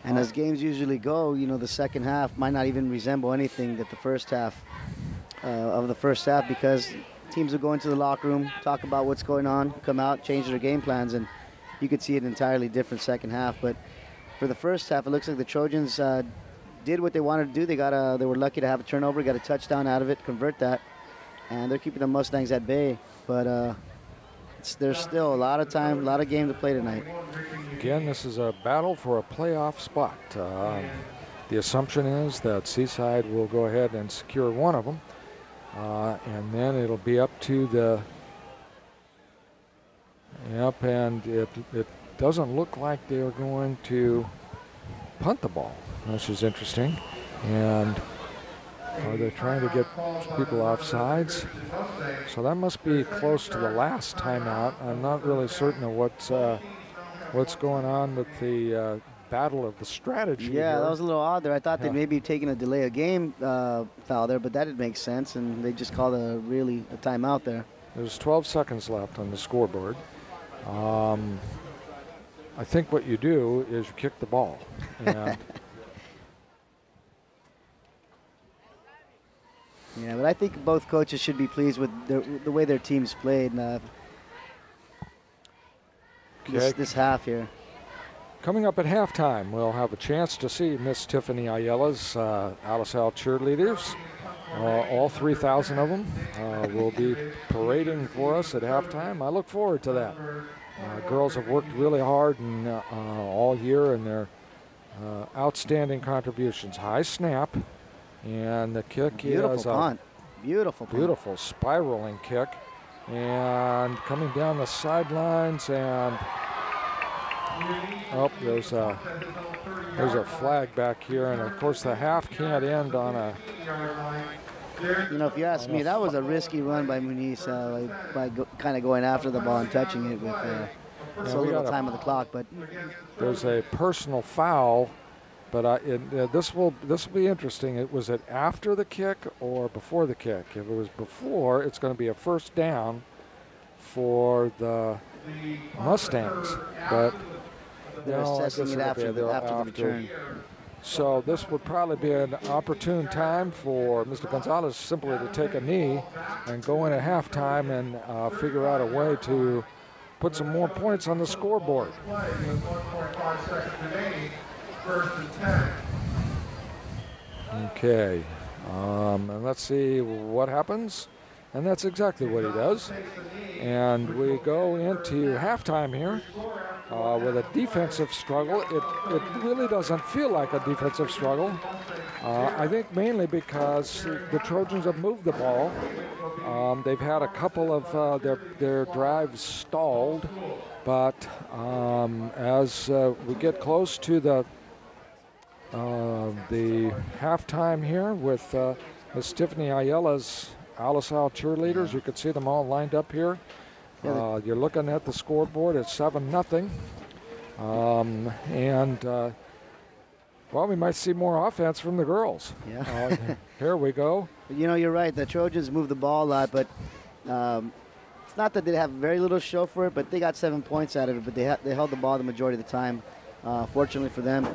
And as games usually go, the second half might not even resemble anything that the first half because teams will go into the locker room, talk about what's going on, come out, change their game plans, and you could see an entirely different second half. But for the first half, it looks like the Trojans did what they wanted to do. They were lucky to have a turnover, got a touchdown out of it, convert that, and they're keeping the Mustangs at bay. But there's still a lot of time, a lot of game to play tonight. Again, this is a battle for a playoff spot. the assumption is that Seaside will go ahead and secure one of them. And then it'll be up to the, yep, and it doesn't look like they're going to punt the ball, which is interesting. And are they trying to get people off sides? So that must be close to the last timeout. I'm not really certain of what's going on with the battle of the strategy. Yeah, here. that was a little odd there. I thought they'd maybe taken a delay of game foul there, but that didn't make sense, and they just called a timeout there. There's 12 seconds left on the scoreboard. I think what you do is you kick the ball. And yeah, but I think both coaches should be pleased with the way their teams played this half here. Coming up at halftime, we'll have a chance to see Miss Tiffany Ayala's Alisal cheerleaders. All 3,000 of them will be parading for us at halftime. I look forward to that. Girls have worked really hard all year, and their outstanding contributions. High snap, and the kick Beautiful is punt. Beautiful punt. Beautiful spiraling kick, and coming down the sidelines, and there's a flag back here, and of course the half can't end on a. You know, if you ask me, that was a risky run by Muniz by kind of going after the ball and touching it with so little time on the clock. But there's a personal foul, but this will be interesting. Was it after the kick or before the kick? If it was before, it's going to be a first down for the Mustangs, but they're assessing it after the return. So this would probably be an opportune time for Mr. Gonzalez simply to take a knee and go in at halftime and figure out a way to put some more points on the scoreboard. Okay, and let's see what happens. And that's exactly what he does. And we go into halftime here with a defensive struggle. It really doesn't feel like a defensive struggle. I think mainly because the Trojans have moved the ball. They've had a couple of their drives stalled, but as we get close to the halftime here with Miss Tiffany Ayala's Alisal cheerleaders, you can see them all lined up here. You're looking at the scoreboard at 7-0. Well, we might see more offense from the girls. Yeah. Here we go. You know, you're right. The Trojans move the ball a lot, but it's not that they have very little show for it, but they got 7 points out of it, but they held the ball the majority of the time. Fortunately for them,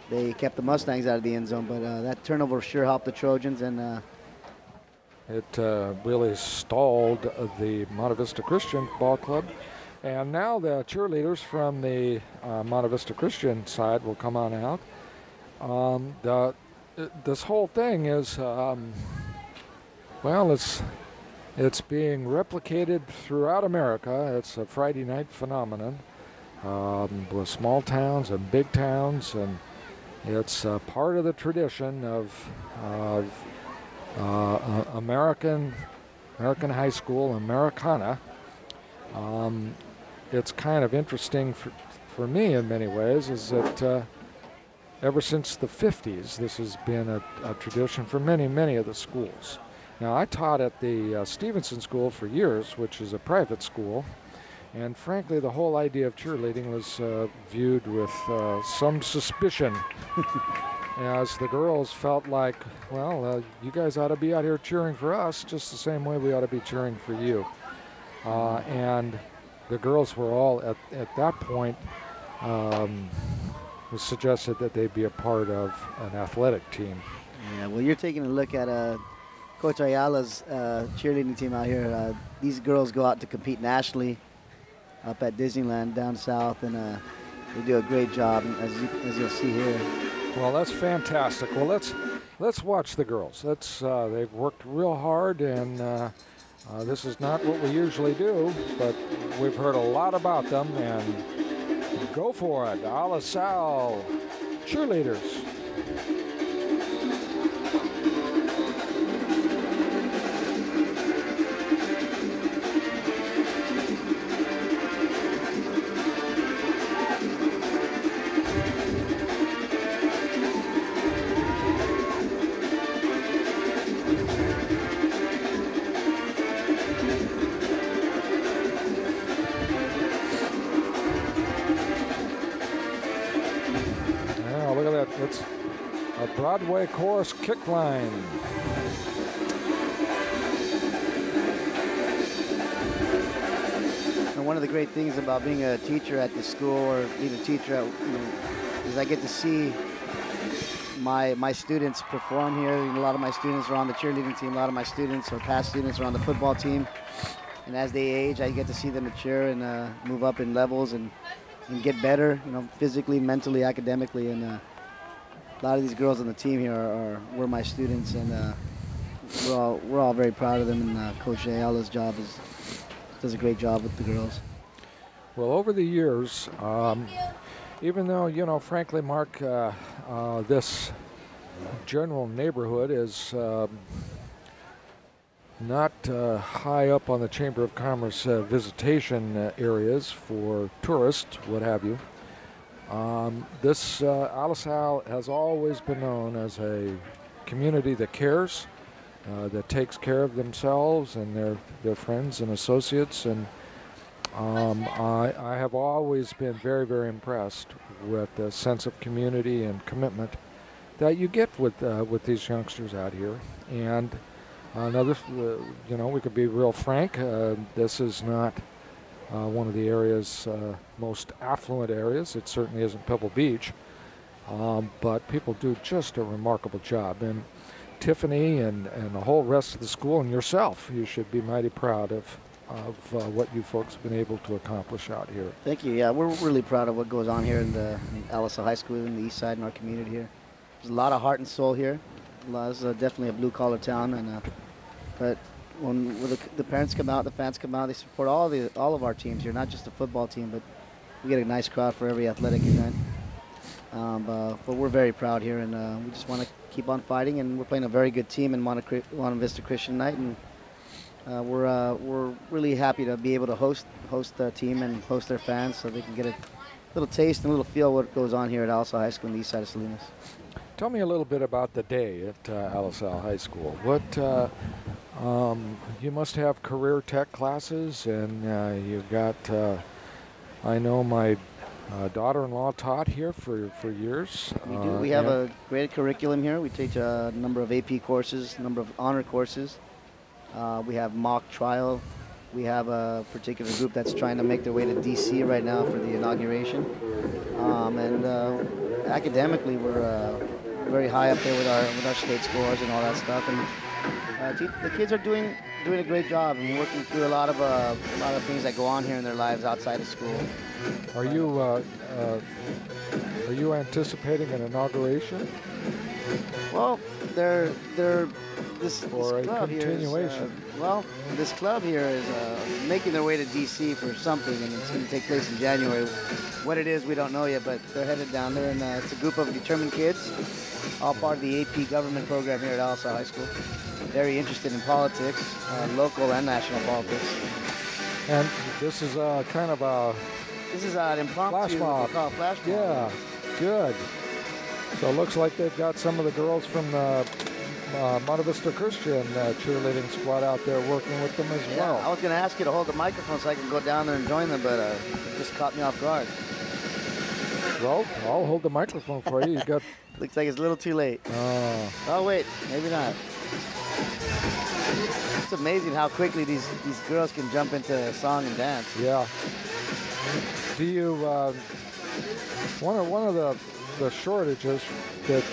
they kept the Mustangs out of the end zone, but that turnover sure helped the Trojans, and it really stalled the Monte Vista Christian Ball Club. And now the cheerleaders from the Monte Vista Christian side will come on out. This whole thing is, well, it's being replicated throughout America. It's a Friday night phenomenon with small towns and big towns, and it's part of the tradition of American high school, Americana. It's kind of interesting for me in many ways, is that ever since the 50s, this has been a tradition for many of the schools. Now, I taught at the Stevenson School for years, which is a private school, and frankly, the whole idea of cheerleading was viewed with some suspicion. As the girls felt like, well, you guys ought to be out here cheering for us just the same way we ought to be cheering for you. And the girls were all, at that point, was suggested that they be a part of an athletic team. Yeah, well, you're taking a look at Coach Ayala's cheerleading team out here. These girls go out to compete nationally up at Disneyland down south, and they do a great job, as you'll see here. Well, that's fantastic. Well, let's watch the girls. They've worked real hard, and this is not what we usually do, but we've heard a lot about them, and go for it. Alisal cheerleaders. Broadway Chorus kick line. And one of the great things about being a teacher at the school or being a teacher at, is I get to see my students perform here. A lot of my students are on the cheerleading team. A lot of my students or past students are on the football team. And as they age, I get to see them mature and move up in levels and get better, physically, mentally, academically. And a lot of these girls on the team here were my students, and we're all very proud of them. And Coach Ayala's job does a great job with the girls. Well, over the years, even though, frankly, Mark, this general neighborhood is not high up on the Chamber of Commerce visitation areas for tourists, what have you. This Alisal has always been known as a community that cares, that takes care of themselves and their friends and associates. And I have always been very, very impressed with the sense of community and commitment that you get with these youngsters out here. And another, we could be real frank. This is not one of the area's most affluent areas. It certainly isn't Pebble Beach, but people do just a remarkable job. And Tiffany and the whole rest of the school and yourself, you should be mighty proud of what you folks have been able to accomplish out here. Thank you. Yeah, we're really proud of what goes on here in Alisal High School in the east side in our community here. There's a lot of heart and soul here. It's definitely a blue-collar town, and but when the parents come out, the fans come out, they support all of our teams here, not just the football team, but we get a nice crowd for every athletic event. But we're very proud here, and we just want to keep on fighting, and we're playing a very good team in Monte Vista Christian Knight, and we're really happy to be able to host the team and host their fans so they can get a little taste and a little feel of what goes on here at Alisal High School in the east side of Salinas. Tell me a little bit about the day at Alisal High School. You must have career tech classes, and you've got, I know my daughter-in-law taught here for years. We do. We have a great curriculum here. We teach a number of AP courses, a number of honor courses. We have mock trial. We have a particular group that's trying to make their way to DC right now for the inauguration. And academically, we're very high up there with our state scores and all that stuff. And the kids are doing a great job and working through a lot of things that go on here in their lives outside of school. Are you anticipating an inauguration? Well, this club continuation. This club here is making their way to DC for something, and it's going to take place in January. What it is, we don't know yet, but they're headed down there, and it's a group of determined kids, all part of the AP government program here at Alisal High School. Very interested in politics, local and national politics. And this is kind of a... This is an impromptu flash mob. Yeah, good. So it looks like they've got some of the girls from the Monte Vista Christian cheerleading squad out there working with them as well. I was going to ask you to hold the microphone so I can go down there and join them, but it just caught me off guard. Well, I'll hold the microphone for you. You got. Looks like it's a little too late. Oh wait, maybe not. It's amazing how quickly these girls can jump into song and dance. Yeah. Do you? One of the shortages that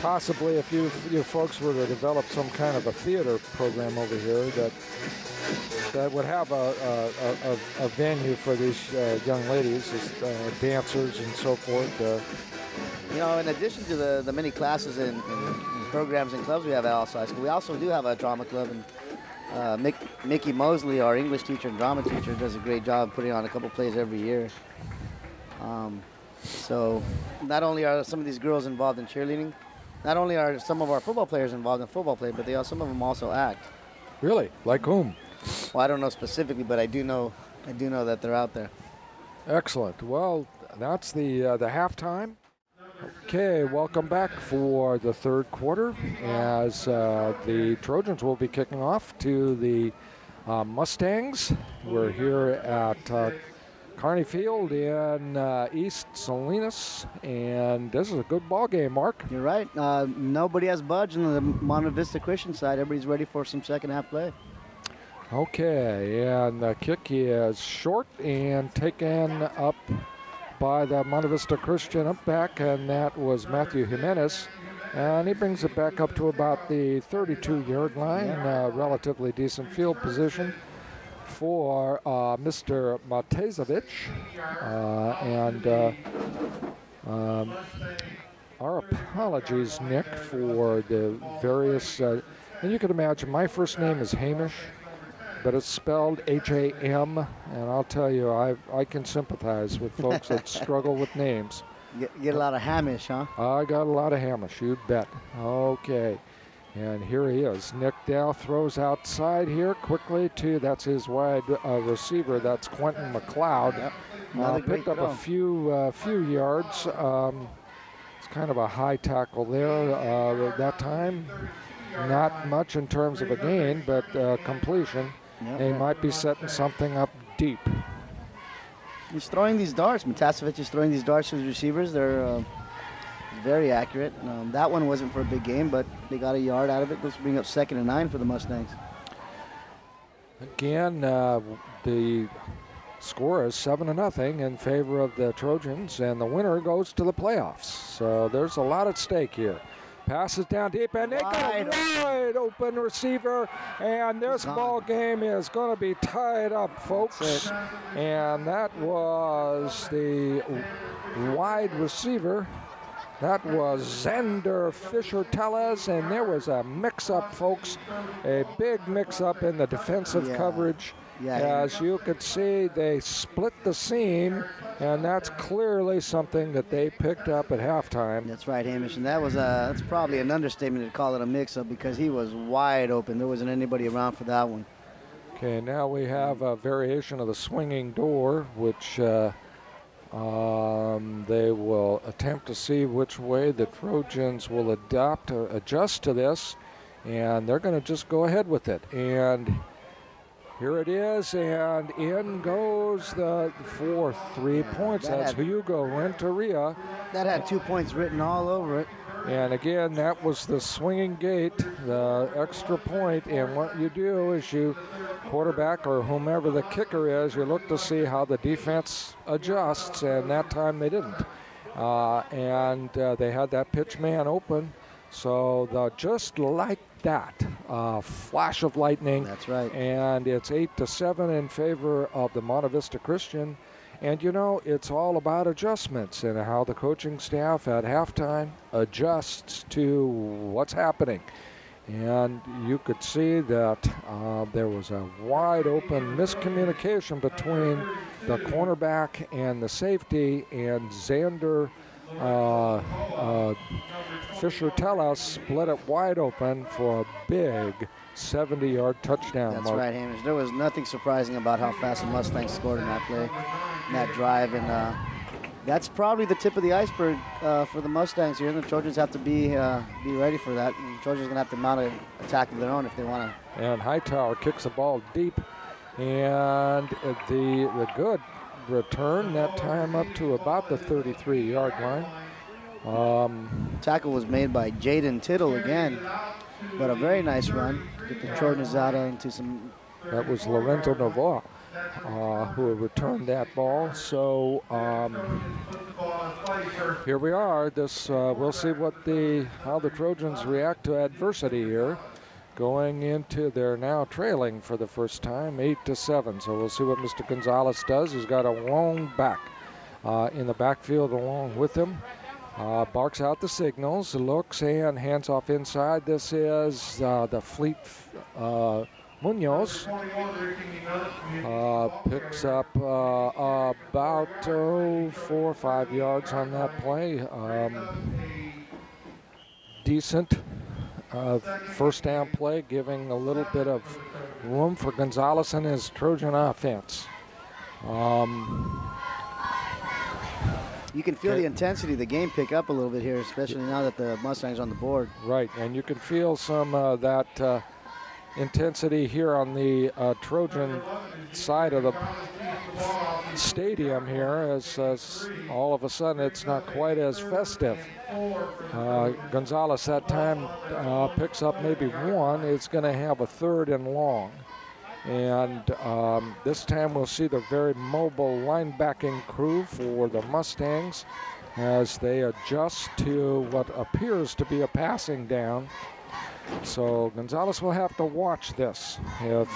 possibly if you folks were to develop some kind of a theater program over here that would have a venue for these young ladies, as dancers and so forth. In addition to the many classes and programs and clubs we have at Alisal High School, we also do have a drama club, and Mickey Mosley, our English teacher and drama teacher, does a great job putting on a couple plays every year. So not only are some of these girls involved in cheerleading, not only are some of our football players involved in football play, but some of them also act. Really? Like whom? Well, I don't know specifically, but I do know that they're out there. Excellent. Well, that's the halftime. Okay, welcome back for the third quarter as the Trojans will be kicking off to the Mustangs. We're here at Kearney Field in East Salinas, and this is a good ball game, Mark. You're right. Nobody has budged on the Monte Vista Christian side. Everybody's ready for some second half play. Okay, and the kick is short and taken up by the Monte Vista Christian up back, and that was Matthew Jimenez. And he brings it back up to about the 32-yard line, relatively decent field position for Mr. Matezovich. Our apologies, Nick, for the various, and you can imagine my first name is Hamish, but it's spelled H-A-M, and I'll tell you, I can sympathize with folks that struggle with names. Get a lot of Hamish, huh? I got a lot of Hamish, you bet. Okay, and here he is. Nick Dow throws outside here quickly to, that's his wide receiver, that's Quentin McLeod. Yep. Picked up a few yards. It's kind of a high tackle there that time. Not much in terms of a gain, but completion. Yep. They might be setting something up deep. He's throwing these darts. Matasevich is throwing these darts to his receivers. They're very accurate. That one wasn't for a big game, but they got a yard out of it. Let's bring up 2nd and 9 for the Mustangs. Again, the score is 7-0 in favor of the Trojans, and the winner goes to the playoffs. So there's a lot at stake here. Passes down deep, and they got a wide open receiver, and this ball game is going to be tied up, folks. And that was the wide receiver. That was Xander Fisher-Tellez, and there was a mix-up, folks, a big mix-up in the defensive coverage. As you could see, they split the seam, and that's clearly something that they picked up at halftime. That's right, Hamish, and that's probably an understatement to call it a mix-up because he was wide open. There wasn't anybody around for that one. Okay, now we have a variation of the swinging door, which they will attempt to see which way the Trojans will adjust to this, and they're going to just go ahead with it. And here it is, and in goes for 3 points. That's Hugo Renteria. That had 2 points written all over it. And again, that was the swinging gate, the extra point. And what you do is you, quarterback or whomever the kicker is, you look to see how the defense adjusts, and that time they didn't. They had that pitch man open. So just like that, flash of lightning. That's right. And it's 8-7 in favor of the Monte Vista Christian. And you know, it's all about adjustments and how the coaching staff at halftime adjusts to what's happening. And you could see that there was a wide open miscommunication between the cornerback and the safety, and Xander Fisher-Tellez split it wide open for a big 70-yard touchdown. That's Mark. right, Hamish. There was nothing surprising about how fast the Mustangs scored in that play, in that drive, and that's probably the tip of the iceberg for the Mustangs here. The Trojans have to be ready for that. The Trojans are going to have to mount an attack of their own if they want to. And Hightower kicks the ball deep, and the good return that time up to about the 33-yard line. Tackle was made by Jaden Tittle again, but a very nice run. Get the Trojans out into some. That was Lorenzo Novoa who returned that ball. So here we are. We'll see how the Trojans react to adversity here. Going into, they're now trailing for the first time, 8-7. So we'll see what Mr. Gonzalez does. He's got a lone back in the backfield along with him. Barks out the signals, looks and hands off inside. This is the Fleet Munoz. Picks up about 4 or 5 yards on that play. Decent. First down play, giving a little bit of room for Gonzalez and his Trojan offense. You can feel the intensity of the game pick up a little bit here, especially now that the Mustangs are on the board. Right, and you can feel some of that intensity here on the Trojan side of the stadium here as all of a sudden it's not quite as festive. Gonzalez that time picks up maybe one. It's going to have a third and long. And this time we'll see the very mobile linebacking crew for the Mustangs as they adjust to what appears to be a passing down. So Gonzalez will have to watch this. If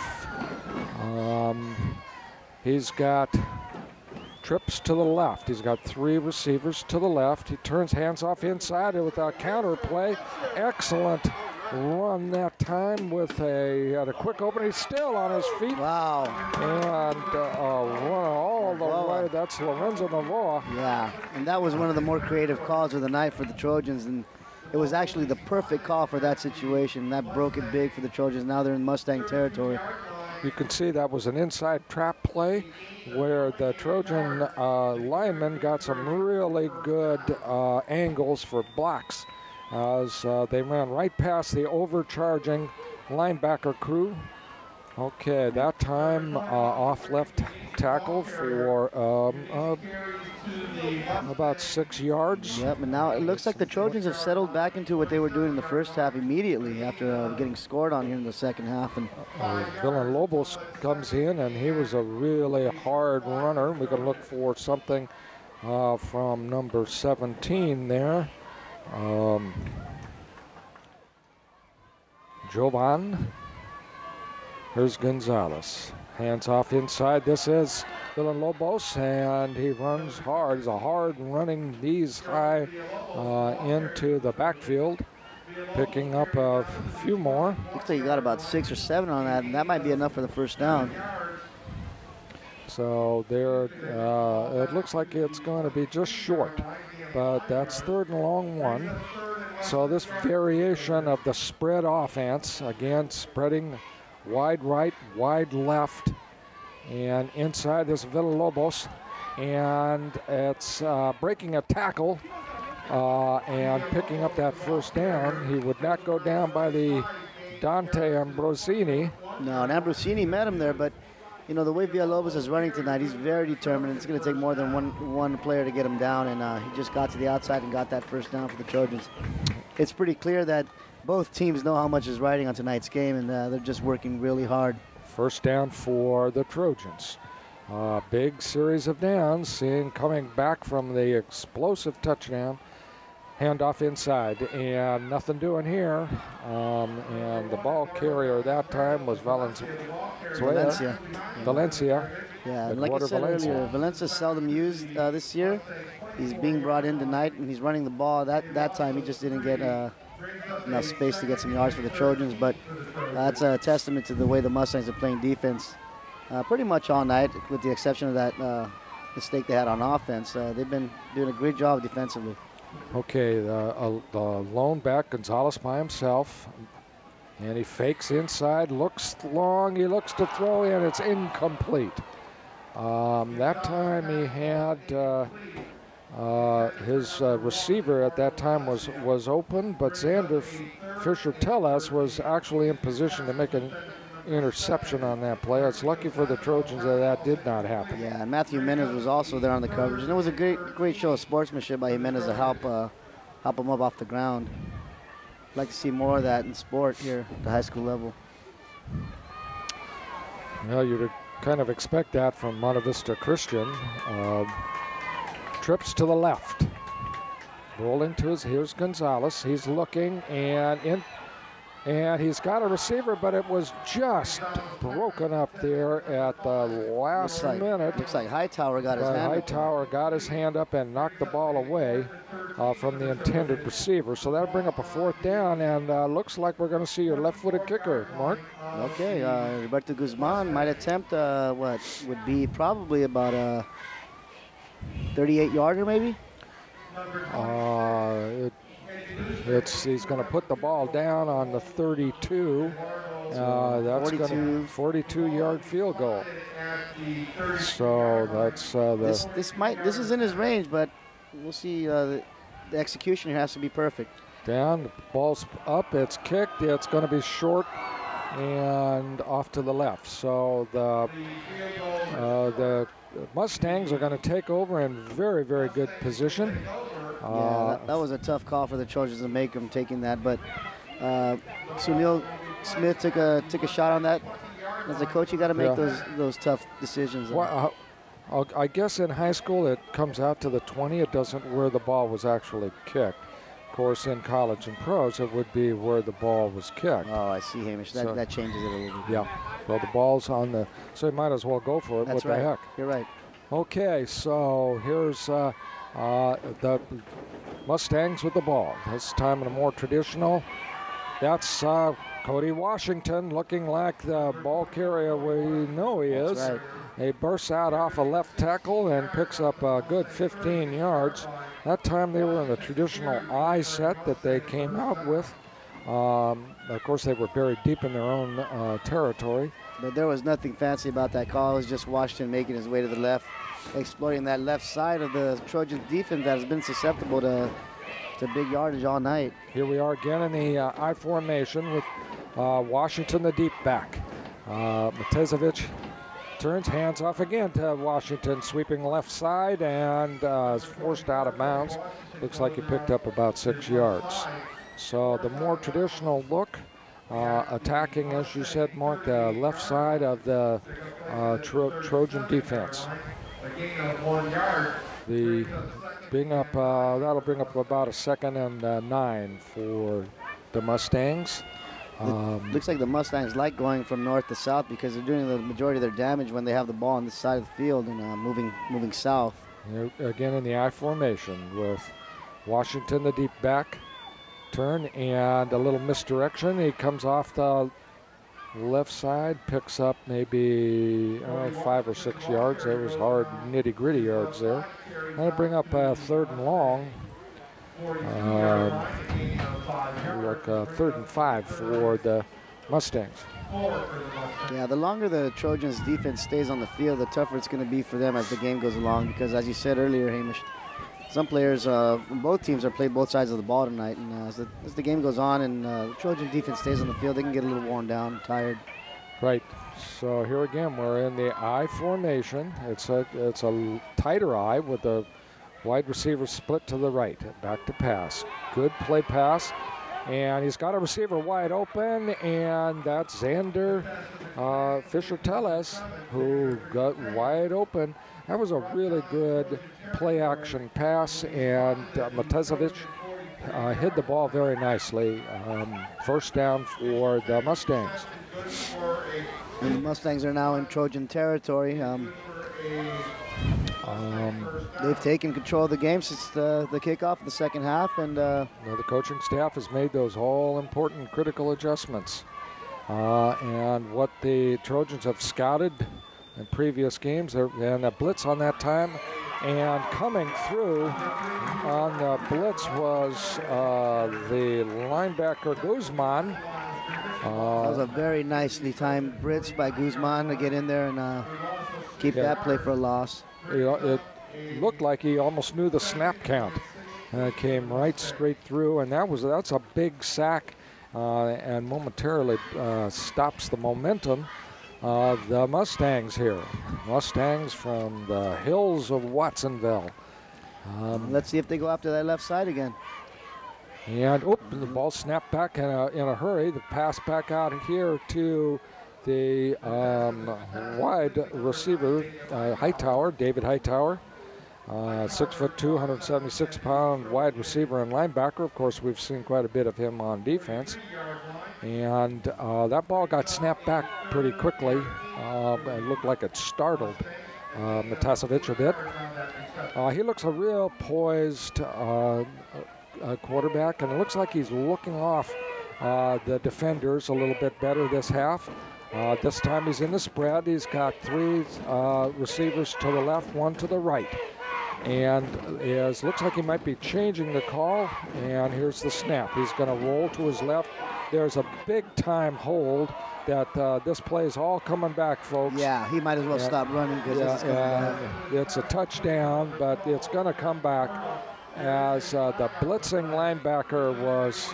he's got trips to the left, he's got three receivers to the left. He turns hands off inside with a counter play. Excellent run that time with a quick opening. He's still on his feet. Wow. And run all the way. That's Lorenzo Novoa. Yeah, and that was one of the more creative calls of the night for the Trojans, and it was actually the perfect call for that situation. That broke it big for the Trojans. Now they're in Mustang territory. You can see that was an inside trap play where the Trojan linemen got some really good angles for blocks as they ran right past the overcharging linebacker crew. Okay, that time off left tackle for about 6 yards. Yep, and now it looks like the Trojans have settled back into what they were doing in the first half immediately after getting scored on here in the second half. And Villalobos comes in, and he was a really hard runner. We can look for something from number 17 there. Jovan. Here's Gonzalez. Hands off inside. This is Villalobos, and he runs hard. He's a hard running, knees high into the backfield, picking up a few more. Looks like you got about 6 or 7 on that, and that might be enough for the first down. So there, it looks like it's going to be just short, but that's third and long one. So this variation of the spread offense, again, spreading wide right, wide left, and inside is Villalobos, and it's breaking a tackle and picking up that first down. He would not go down by the Dante Ambrosini. No, and Ambrosini met him there, but you know, the way Villalobos is running tonight, he's very determined. It's going to take more than one player to get him down, and he just got to the outside and got that first down for the Trojans. It's pretty clear that both teams know how much is riding on tonight's game, and they're just working really hard. First down for the Trojans. Big series of downs, coming back from the explosive touchdown. Handoff inside, and nothing doing here. And the ball carrier that time was Valencia. Yeah, and like I said earlier, Valencia seldom used this year. He's being brought in tonight, and he's running the ball. That time he just didn't get enough space to get some yards for the Trojans, but that's a testament to the way the Mustangs are playing defense pretty much all night, with the exception of that mistake they had on offense. They've been doing a great job defensively. Okay, the lone back, Gonzalez by himself, and he fakes inside, looks long, he looks to throw in, it's incomplete. That time he had his receiver at that time was open, but Xander Fisher-Tellez was actually in position to make an interception on that play. It's lucky for the Trojans that did not happen. Yeah, and Matthew Jimenez was also there on the coverage, and it was a great show of sportsmanship by Jimenez to help him up off the ground. I'd like to see more of that in sport here at the high school level. Well, you'd kind of expect that from Monte Vista Christian. Trips to the left. Rolling to here's Gonzalez. He's looking and he's got a receiver, but it was just broken up there at the last minute. Looks like Hightower got his hand up. Hightower got his hand up and knocked the ball away from the intended receiver. So that'll bring up a fourth down, and looks like we're going to see your left-footed kicker, Mark. Okay, Roberto Guzman might attempt what would be probably about a 38-yarder maybe? He's going to put the ball down on the 32. That's going to 42-yard field goal. So that's this is in his range, but we'll see. The execution here has to be perfect. Down, the ball's up, it's kicked, it's going to be short and off to the left. So the Mustangs are going to take over in very, very good position. Yeah, that was a tough call for the Trojans to make them taking that, but Sunil Smith took a shot on that. As a coach, you got to make those tough decisions. Well, I guess in high school it comes out to the 20. It doesn't where the ball was actually kicked. Of course, in college and pros, it would be where the ball was kicked. Oh, I see, Hamish. That changes it a little bit. Yeah. Well, the ball's on the, so you might as well go for it. That's what right. the heck? You're right. Okay, so here's the Mustangs with the ball. This time in a more traditional. That's Cody Washington looking like the ball carrier we know he is. That's right. He bursts out off a left tackle and picks up a good 15 yards. That time they were in the traditional I set that they came out with. Of course, they were buried deep in their own territory. But there was nothing fancy about that call. It was just Washington making his way to the left, exploiting that left side of the Trojan defense that has been susceptible to big yardage all night. Here we are again in the I formation with Washington, the deep back. Matezovic turns, hands off again to Washington, sweeping left side and is forced out of bounds. Looks like he picked up about 6 yards. So the more traditional look, attacking, as you said, Mark, the left side of the Trojan defense. A gain of 1 yard. The being up, that'll bring up about a 2nd and 9 for the Mustangs. Looks like the Mustangs like going from north to south because they're doing the majority of their damage when they have the ball on this side of the field and moving south. They're again in the I formation with Washington, the deep back, turn and a little misdirection. He comes off the left side, picks up maybe 5 or 6 yards. There was hard nitty-gritty yards there. That'll bring up a 3rd and long. Like 3rd and 5 for the Mustangs. Yeah, the longer the Trojans defense stays on the field, the tougher it's going to be for them as the game goes along because as you said earlier, Hamish, some players from both teams have played both sides of the ball tonight, and as the game goes on and the Trojan defense stays on the field, they can get a little worn down, tired. Right. So here again, we're in the I formation. It's a tighter I with the wide receiver split to the right. Back to pass. Good play pass. And he's got a receiver wide open, and that's Xander Fisher-Tellez, who got wide open. That was a really good play-action pass, and Matezovic hid the ball very nicely. First down for the Mustangs. And the Mustangs are now in Trojan territory. They've taken control of the game since the kickoff of the second half, and the coaching staff has made those all-important critical adjustments. And what the Trojans have scouted in previous games, and a blitz on that time, and coming through on the blitz was the linebacker Guzman. That was a very nicely timed blitz by Guzman to get in there and keep that play for a loss. It looked like he almost knew the snap count. Came right straight through, and that's a big sack, and momentarily stops the momentum of the Mustangs here. Mustangs from the hills of Watsonville. Let's see if they go after that left side again. And the ball snapped back in a hurry. The pass back out here to the wide receiver, Hightower, David Hightower. 6'2", 176-pound wide receiver and linebacker. Of course, we've seen quite a bit of him on defense. And that ball got snapped back pretty quickly. It looked like it startled Matezovic a bit. He looks a real poised quarterback, and it looks like he's looking off the defenders a little bit better this half. This time he's in the spread. He's got 3 receivers to the left, 1 to the right. And it looks like he might be changing the call. And here's the snap. He's going to roll to his left. There's a big-time hold that this play is all coming back, folks. Yeah, he might as well stop running because it's coming back. It's a touchdown, but it's going to come back as the blitzing linebacker was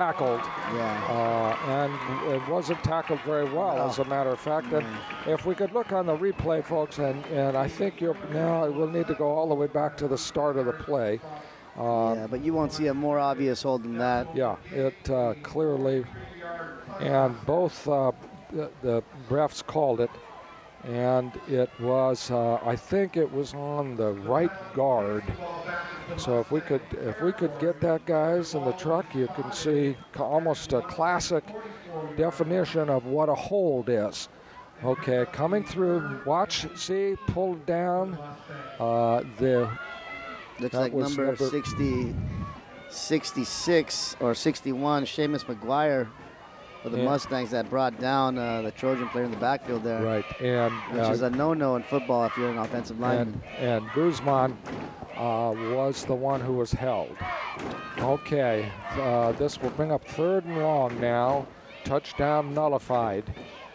tackled. Yeah. And it wasn't tackled very well, as a matter of fact. And if we could look on the replay, folks, and I think we'll need to go all the way back to the start of the play. Yeah, but you won't see a more obvious hold than that. Yeah, it clearly, and both the refs called it, and it was, I think it was on the right guard. So if we could get that, guys, in the truck, you can see almost a classic definition of what a hold is. Okay, coming through, watch, see, pulled down. Looks like number 60, 66 or 61, Seamus McGuire for the Mustangs that brought down the Trojan player in the backfield there. Right, and which is a no-no in football if you're an offensive lineman. And Guzman was the one who was held. Okay, this will bring up 3rd and long now. Touchdown nullified.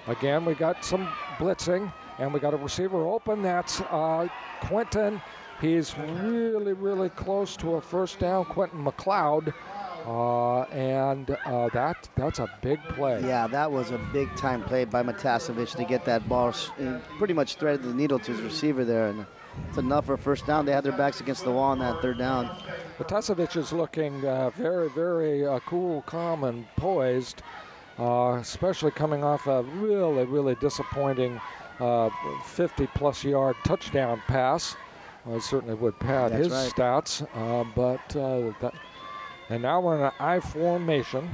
Again, we got some blitzing, and we got a receiver open. That's Quentin. He's really, really close to a first down, Quentin McLeod, and that's a big play. Yeah, that was a big-time play by Matasevich to get that ball. Pretty much threaded the needle to his receiver there, and it's enough for a first down. They had their backs against the wall on that 3rd down. Matasevich is looking very, very cool, calm, and poised, especially coming off a really, really disappointing 50-plus yard touchdown pass. Well, it certainly would pad his stats, and now we're in an I formation.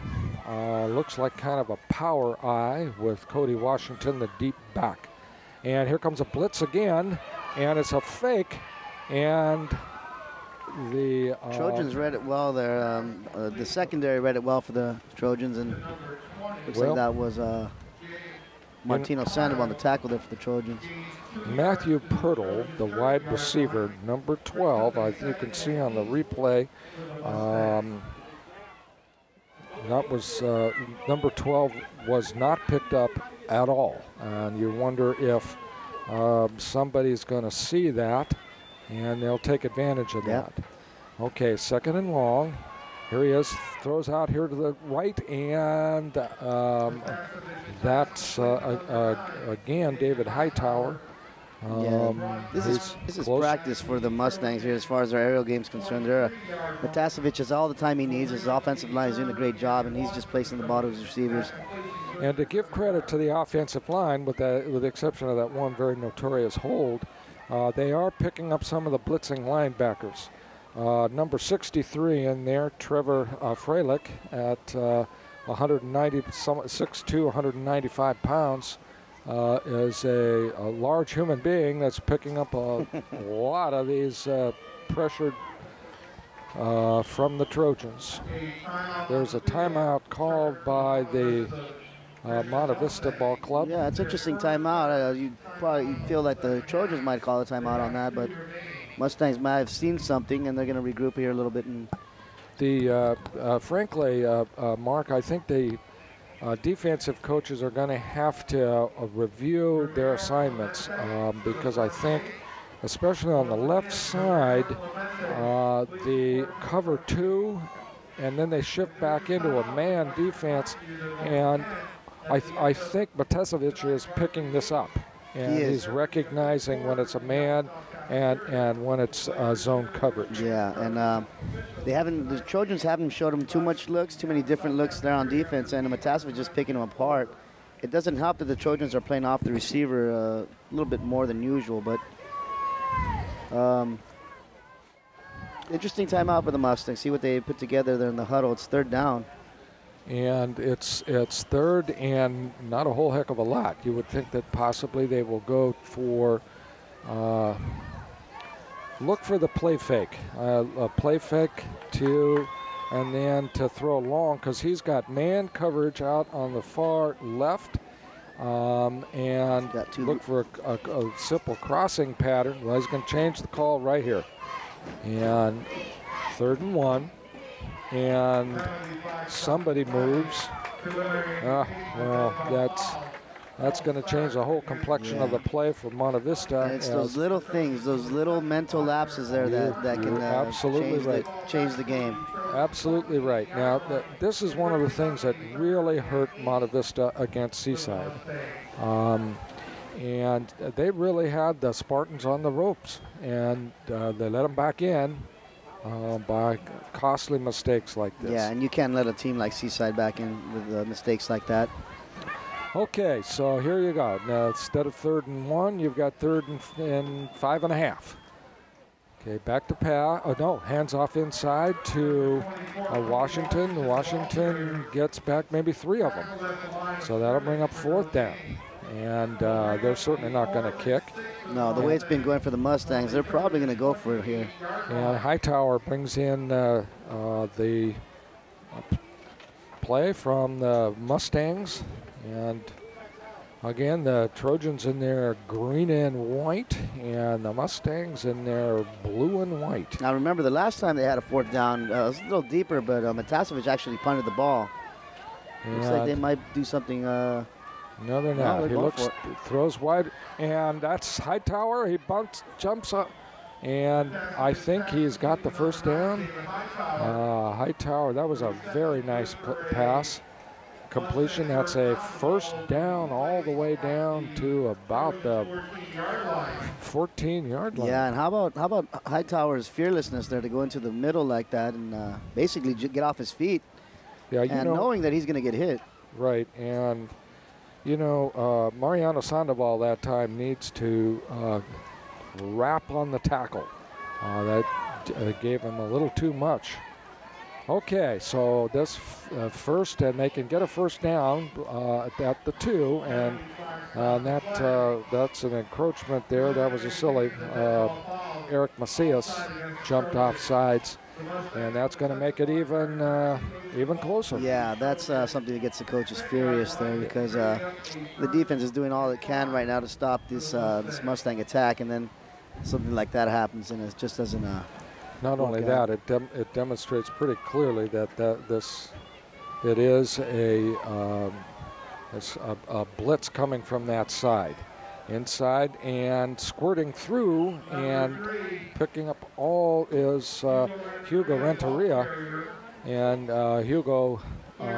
Looks like kind of a power I with Cody Washington, the deep back. And here comes a blitz again, and it's a fake, and the Trojans read it well there. The secondary read it well for the Trojans, and looks like that was Martino Sandoval on the tackle there for the Trojans. Matthew Pirtle, the wide receiver, number 12, you can see on the replay, that was number 12 was not picked up at all. And you wonder if somebody's going to see that, and they'll take advantage of that. Okay, 2nd and long. Here he is, throws out here to the right, and that's, again, David Hightower. This is practice for the Mustangs here as far as their aerial game is concerned. Matasevich has all the time he needs. His offensive line is doing a great job, and he's just placing the ball to his receivers. And to give credit to the offensive line, with the exception of that one very notorious hold, they are picking up some of the blitzing linebackers. Number 63 in there, Trevor Freilich, at 6'2", 195 pounds. Is a large human being that's picking up a lot of these pressured from the Trojans. There's a timeout called by the Monte Vista Ball Club. Yeah, it's an interesting timeout. You probably feel like the Trojans might call a timeout on that, but Mustangs might have seen something, and they're going to regroup here a little bit. And frankly, Mark, I think the defensive coaches are going to have to review their assignments because I think, especially on the left side, the cover 2, and then they shift back into a man defense, and I think Matasevich is picking this up, and he's recognizing when it's a man and when it's zone coverage. Yeah, and the Trojans haven't showed him too many different looks there on defense, and Matasevich just picking them apart. It doesn't help that the Trojans are playing off the receiver a little bit more than usual, but interesting timeout for the Mustangs. See what they put together there in the huddle. It's 3rd down. And it's 3rd and not a whole heck of a lot. You would think that possibly they will go for look for the play fake. A play fake and then to throw long, because he's got man coverage out on the far left. And look for a simple crossing pattern. Well, he's going to change the call right here. And 3rd and 1. And somebody moves. Well, That's going to change the whole complexion of the play for Monte Vista. And it's those little things, those little mental lapses there that can absolutely change the game. Absolutely right. Now, this is one of the things that really hurt Monte Vista against Seaside. And they really had the Spartans on the ropes, and they let them back in by costly mistakes like this. Yeah, and you can't let a team like Seaside back in with mistakes like that. Okay, so here you go. Now, instead of 3rd and 1, you've got 3rd and 5.5. Okay, back to hands off inside to Washington. Washington gets back maybe 3 of them. So that'll bring up 4th down. And they're certainly not going to kick. No, the way it's been going for the Mustangs, they're probably going to go for it here. And Hightower brings in the play from the Mustangs. And again, the Trojans in their green and white, and the Mustangs in their blue and white. Now remember, the last time they had a 4th down, it was a little deeper, but Matasevic actually punted the ball. Looks like they might do something. No, they're not. He throws wide, and that's Hightower. He jumps up, and I think he's got the 1st down. Hightower, that was a very nice pass. Completion. That's a 1st down all the way down to about the 14-yard line. Yeah, and how about Hightower's fearlessness there to go into the middle like that and basically get off his feet. Yeah, knowing that he's going to get hit. Right, and Mariano Sandoval that time needs to wrap on the tackle. That gave him a little too much. Okay, so this first, and they can get a 1st down at the 2, and that's an encroachment there. That was a silly. Eric Macias jumped off sides, and that's going to make it even closer. Yeah, that's something that gets the coaches furious there, because the defense is doing all it can right now to stop this Mustang attack, and then something like that happens, and it just doesn't. Not only that, it demonstrates pretty clearly that it is a blitz coming from that side. Inside and squirting through and picking up all is Hugo Renteria. And Hugo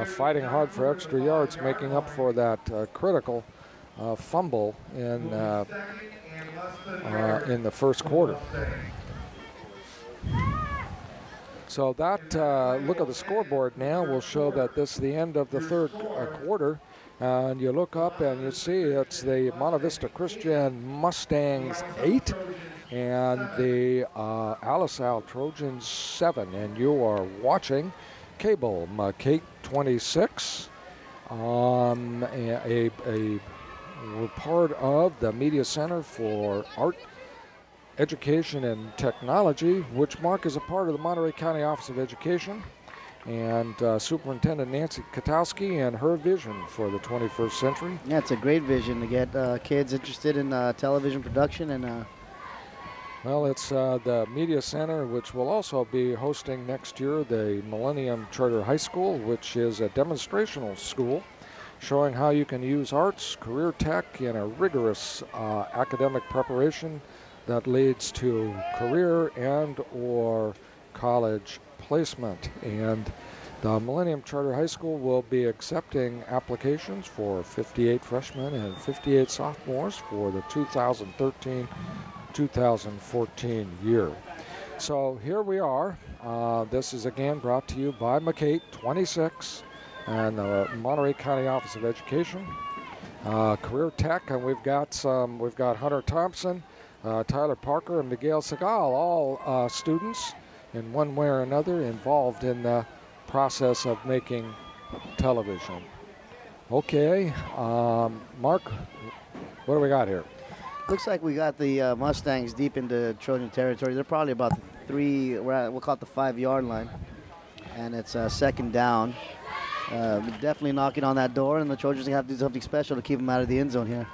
fighting hard for extra yards, making up for that critical fumble in the 1st quarter. So that look at the scoreboard now will show that this is the end of the 3rd quarter. And you look up and you see it's the Monte Vista Christian Mustangs 8 and the Alisal Trojans 7. And you are watching Cable McCate 26. We're part of the Media Center for Art, Education, and Technology, which Mark is a part of the Monterey County Office of Education, and Superintendent Nancy Katowski and her vision for the 21st century. Yeah, it's a great vision to get kids interested in television production. And well, it's the Media Center, which will also be hosting next year the Millennium Charter High School, which is a demonstrational school showing how you can use arts, career tech, in a rigorous academic preparation that leads to career and or college placement. And the Millennium Charter High School will be accepting applications for 58 freshmen and 58 sophomores for the 2013-2014 year. So here we are. This is again brought to you by McCate 26 and the Monterey County Office of Education. Career Tech, and we've got Hunter Thompson, Tyler Parker, and Miguel Segal, all students in one way or another involved in the process of making television. Okay, Mark, what do we got here? Looks like we got the Mustangs deep into Trojan territory. They're probably about we'll call it the 5-yard line, and it's 2nd down. Definitely knocking on that door, and the Trojans have to do something special to keep them out of the end zone here.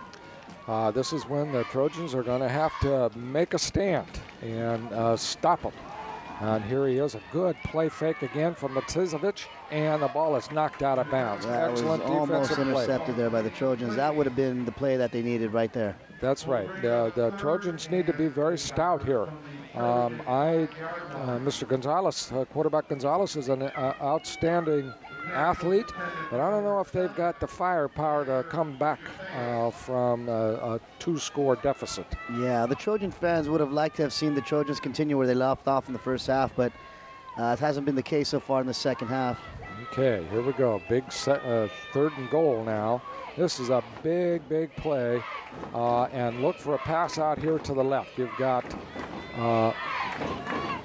This is when the Trojans are going to have to make a stand and stop them. And here he is, a good play fake again from Matizovic, and the ball is knocked out of bounds. That Excellent was almost defensive play. intercepted there by the Trojans. That would have been the play that they needed right there. That's right. The Trojans need to be very stout here. Mr. Gonzalez, quarterback Gonzalez, is an outstanding athlete, but I don't know if they've got the firepower to come back from a 2-score deficit. Yeah, the Trojan fans would have liked to have seen the Trojans continue where they left off in the first half, but it hasn't been the case so far in the second half. Okay, here we go. Big set, 3rd and goal now. This is a big, big play, and look for a pass out here to the left. You've got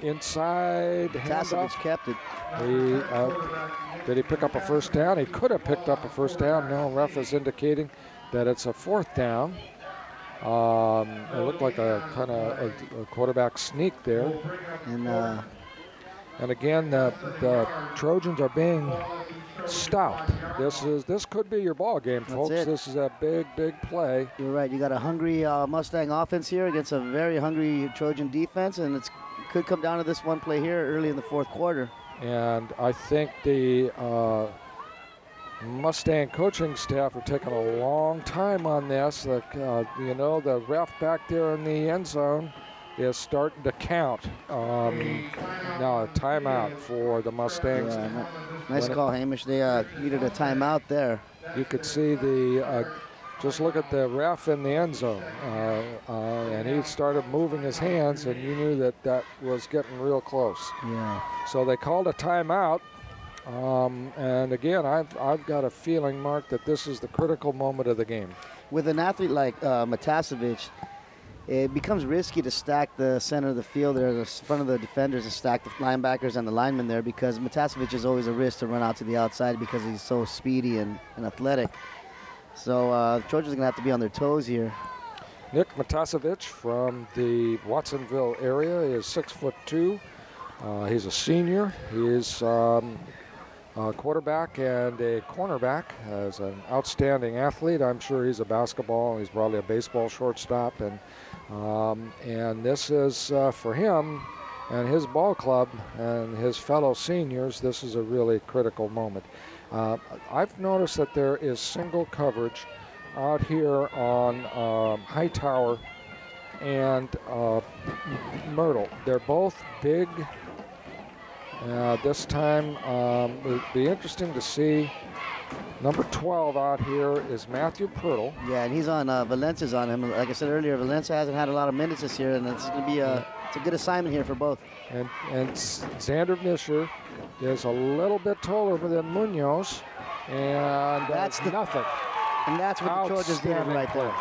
inside Matizovic handoff. kept it. Did he pick up a first down? He could have picked up a first down. No, ref is indicating that it's a 4th down. It looked like a kind of a quarterback sneak there. And again, the Trojans are being stout. This could be your ball game, folks. This is a big, big play. You're right. You got a hungry Mustang offense here against a very hungry Trojan defense, and it could come down to this one play here early in the 4th quarter. And I think the Mustang coaching staff are taking a long time on this. The ref back there in the end zone is starting to count. Now a timeout for the Mustangs. Yeah, nice call, Hamish. They needed a timeout there. You could see just look at the ref in the end zone, and he started moving his hands, and you knew that was getting real close. Yeah. So they called a timeout, and again, I've got a feeling, Mark, that this is the critical moment of the game. With an athlete like Matizovic, it becomes risky to stack the center of the field there, the front of the defenders, and stack the linebackers and the linemen there, because Matizovic is always a risk to run out to the outside because he's so speedy and athletic. So the Trojans are going to have to be on their toes here. Nick Matizovic from the Watsonville area is 6'2". He's a senior. He's a quarterback and a cornerback. As an outstanding athlete. I'm sure he's a basketball. He's probably a baseball shortstop. And this is for him and his ball club and his fellow seniors. This is a really critical moment. I've noticed that there is single coverage out here on Hightower and Myrtle. They're both big. This time it'll be interesting to see. Number 12 out here is Matthew Pirtle. Yeah, and he's on, Valencia's on him. Like I said earlier, Valencia hasn't had a lot of minutes this year, and it's going to be it's a good assignment here for both. And Xander Misher is a little bit taller than Munoz, and that's nothing. And that's what the Trojans did right there.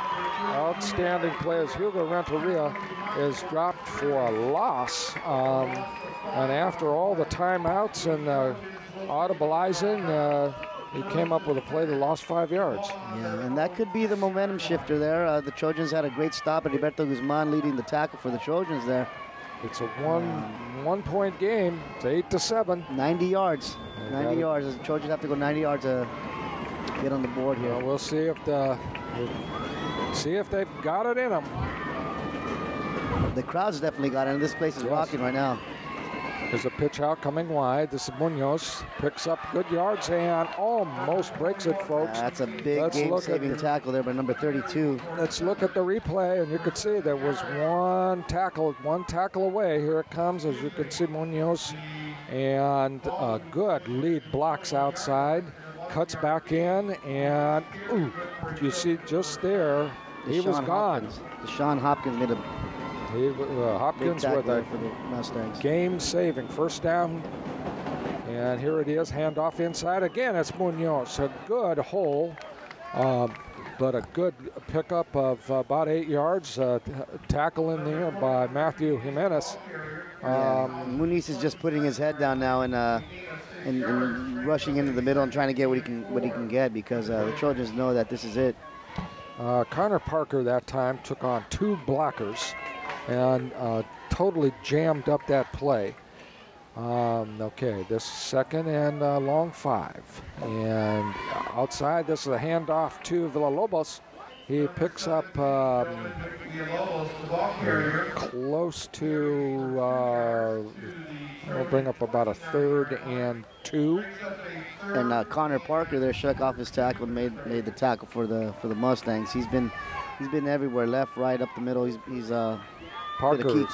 Outstanding play as Hugo Renteria is dropped for a loss. And after all the timeouts and audibilizing, he came up with a play that lost 5 yards. Yeah, and that could be the momentum shifter there. The Trojans had a great stop, and Heriberto Guzman leading the tackle for the Trojans there. It's a one-point game. It's 8-7. 90 yards. 90 yards. The Trojans have to go 90 yards to get on the board here. Well, we'll see if they've got it in them. The crowd's definitely got it, and this place is rocking right now. There's a pitch out coming wide. This is Munoz. Picks up good yards and almost breaks it, folks. That's a big game-saving tackle there by number 32. Let's look at the replay, and you can see there was one tackle away. Here it comes, as you can see, Munoz. And a good lead blocks outside. Cuts back in, and you see just there, he was gone. Deshaun Hopkins made a Hopkins with a game-saving first down. And here it is, handoff inside. Again, it's Munoz. A good hole, but a good pickup of about 8 yards. Tackle in there by Matthew Jimenez. Muniz is just putting his head down now and rushing into the middle and trying to get what he can get, because the Trojans know that this is it. Connor Parker that time took on 2 blockers and totally jammed up that play. Okay, this second and long 5. And outside, this is a handoff to Villalobos. He picks up close to, we'll bring up about a 3rd and 2. And Connor Parker there shook off his tackle and made the tackle for the Mustangs. He's been everywhere, left, right, up the middle. He's Parker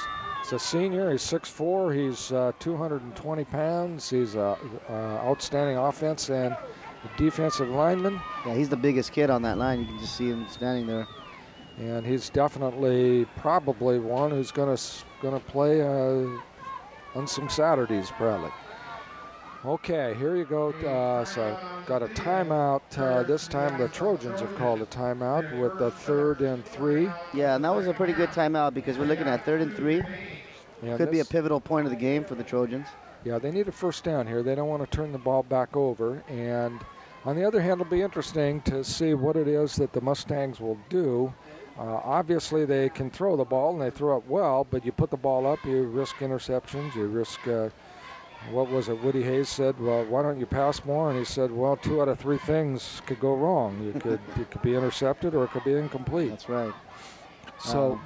is a senior. He's 6'4". He's 220 pounds. He's a outstanding offense and defensive lineman. Yeah, he's the biggest kid on that line. You can just see him standing there. And he's definitely probably one who's gonna play on some Saturdays probably. Okay, here you go. So got a timeout. This time the Trojans have called a timeout with the 3rd and 3. Yeah, and that was a pretty good timeout because we're looking at 3rd and 3. And could be a pivotal point of the game for the Trojans. Yeah, they need a first down here. They don't want to turn the ball back over. And on the other hand, it'll be interesting to see what it is that the Mustangs will do. Obviously, they can throw the ball, and they throw it well, but you put the ball up, you risk interceptions, you risk, what was it, Woody Hayes said, well, why don't you pass more? And he said, well, 2 out of 3 things could go wrong. You could be intercepted or it could be incomplete. That's right. So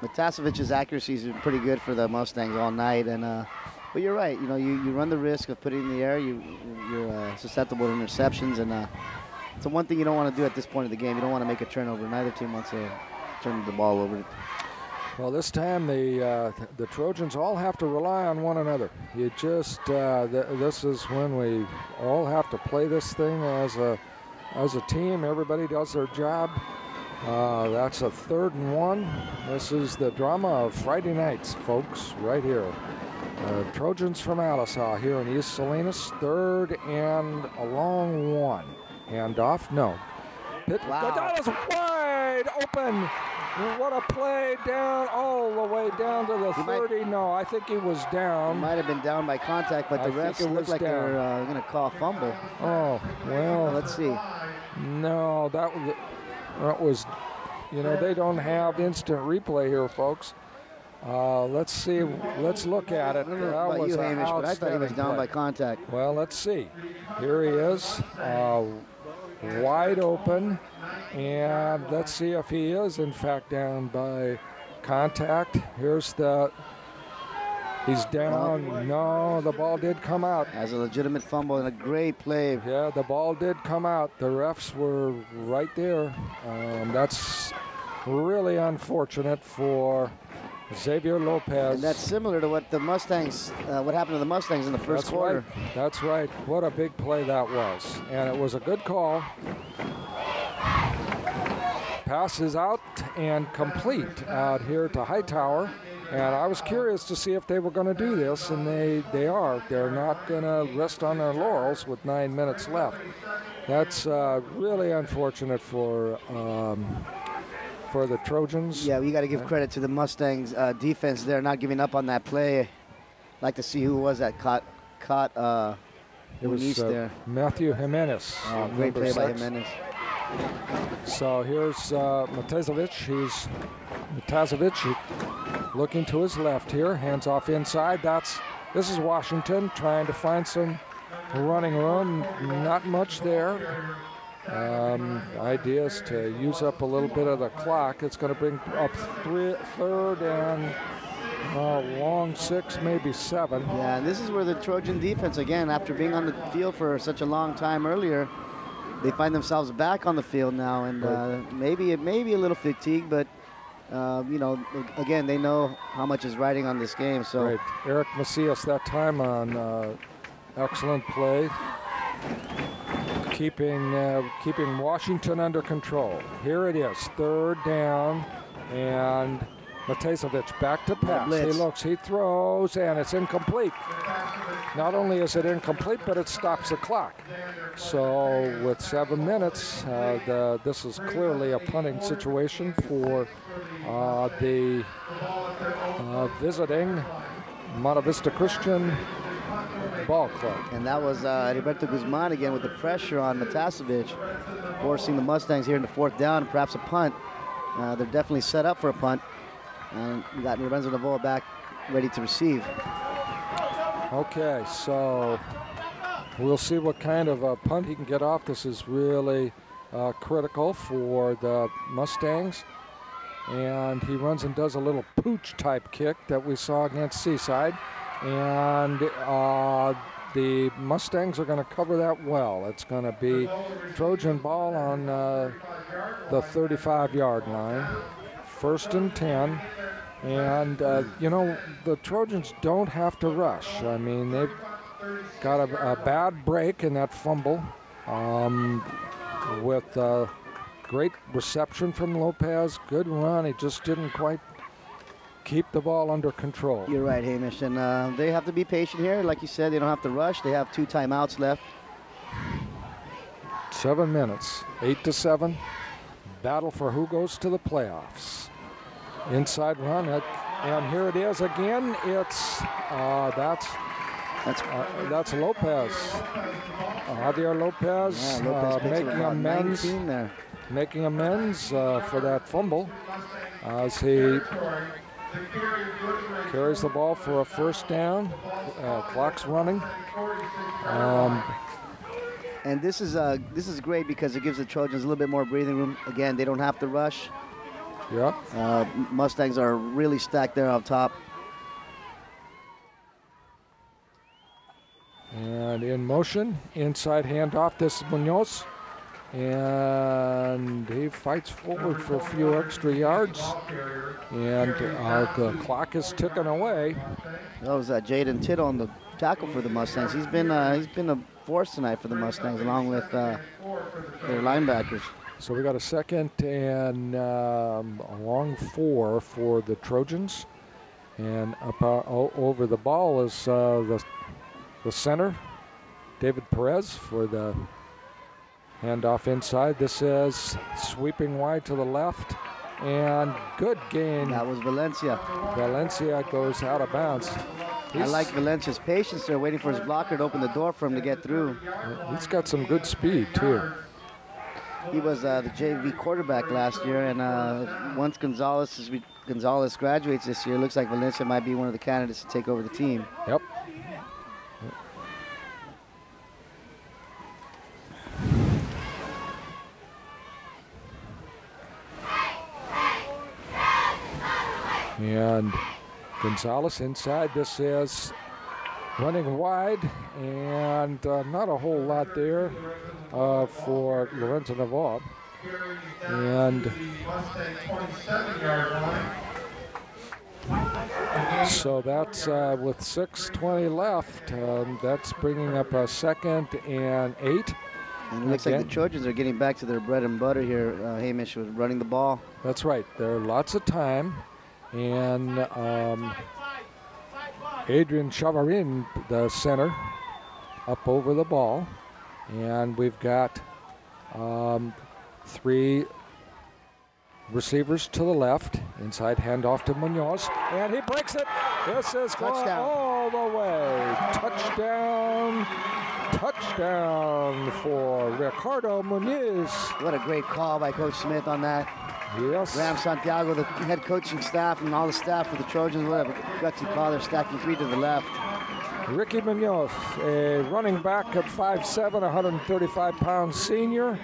Matasevic's accuracy has been pretty good for the Mustangs all night, and but you're right. You know, you run the risk of putting it in the air. You're susceptible to interceptions, and it's the one thing you don't want to do at this point of the game. You don't want to make a turnover. Neither team wants to turn the ball over. Well, this time the Trojans all have to rely on one another. You just this is when we all have to play this thing as a team. Everybody does their job. That's a 3rd and 1. This is the drama of Friday nights, folks, right here. Trojans from Alisal here in East Salinas, 3rd and a long 1. Handoff, no. Wow. That is wide open. What a play down, all the way down to the 30. No, I think he was down. He might have been down by contact, but the refs look like they're going to call a fumble. Oh, well. Let's see. No, that was, you know, they don't have instant replay here, folks. Let's see. Let's look at it. I don't know about you, Hamish, but I thought he was down by contact. Well, let's see. Here he is, wide open, and let's see if he is in fact down by contact. He's down. No, the ball did come out. As a legitimate fumble and a great play. Yeah, the ball did come out. The refs were right there. That's really unfortunate for Xavier Lopez. And that's similar to what the Mustangs, what happened to the Mustangs in the first quarter. Right. That's right. What a big play that was. And it was a good call. Pass is out and complete out here to Hightower. And I was curious to see if they were going to do this, and they are. They're not going to rest on their laurels with 9 minutes left. That's really unfortunate for the Trojans. Yeah, we got to give credit to the Mustangs defense there, not giving up on that play. I'd like to see who was that caught it was there. Matthew Jimenez. Great play by Jimenez. So here's Matazovic. Matazovic looking to his left here, hands off inside. This is Washington trying to find some running room. Not much there. Idea is to use up a little bit of the clock. It's going to bring up 3rd and long 6, maybe 7. Yeah, and this is where the Trojan defense, again, after being on the field for such a long time earlier, they find themselves back on the field now, and maybe a little fatigued, but you know, again, they know how much is riding on this game. So right. Eric Macias that time on excellent play, keeping Washington under control. Here it is, 3rd down, and Matazovic back to pass. He looks, he throws, and it's incomplete. Not only is it incomplete, but it stops the clock. So with 7 minutes, this is clearly a punting situation for the visiting Monte Vista Christian Ball Club. And that was Heriberto Guzman again with the pressure on Matazovic, forcing the Mustangs here in the 4th down, perhaps a punt. They're definitely set up for a punt. And we got Lorenzo Navoa back ready to receive. Okay, so we'll see what kind of a punt he can get off. This is really critical for the Mustangs. And he runs and does a little pooch type kick that we saw against Seaside. And the Mustangs are going to cover that well. It's going to be Trojan ball on the 35-yard line. 1st and 10. And, you know, the Trojans don't have to rush. I mean, they've got a bad break in that fumble with great reception from Lopez. Good run. He just didn't quite keep the ball under control. You're right, Hamish. And they have to be patient here. Like you said, they don't have to rush. They have 2 timeouts left. 7 minutes, 8-7. Battle for who goes to the playoffs. Inside run, and here it is again. It's that's Lopez. Javier Lopez, making amends for that fumble as he carries the ball for a 1st down. Clock's running. And this is great because it gives the Trojans a little bit more breathing room. Again, they don't have to rush. Yeah. Mustangs are really stacked there up top. And in motion, inside handoff. This is Munoz. And he fights forward for a few extra yards. And the clock is ticking away. That was Jaden Tittle on the tackle for the Mustangs. He's been a force tonight for the Mustangs, along with their linebackers. So we got a 2nd and a long 4 for the Trojans. And up over the ball is the center, David Perez, for the handoff inside. This is sweeping wide to the left. And good gain. That was Valencia. Valencia goes out of bounds. I like Valencia's patience there, waiting for his blocker to open the door for him to get through. He's got some good speed, too. He was the JV quarterback last year, and once Gonzalez graduates this year, it looks like Valencia might be one of the candidates to take over the team. Yep. And Gonzalez inside. This is running wide, and not a whole lot there for Lorenzo Navarro. And so that's with 6:20 left. That's bringing up a 2nd and 8. And it looks like the Trojans are getting back to their bread and butter here, Hamish, with running the ball. That's right. There are lots of time. And Adrian Chavarin, the center, up over the ball. And we've got 3 receivers to the left. Inside handoff to Munoz. And he breaks it. This is going all the way. Touchdown for Ricardo Munoz. What a great call by Coach Smith on that. Yes. Ram Santiago, the head coaching staff, and all the staff for the Trojans, whatever gutsy call, they're stacking 3 to the left. Ricky Munoz, a running back at 5'7", 135-pound senior,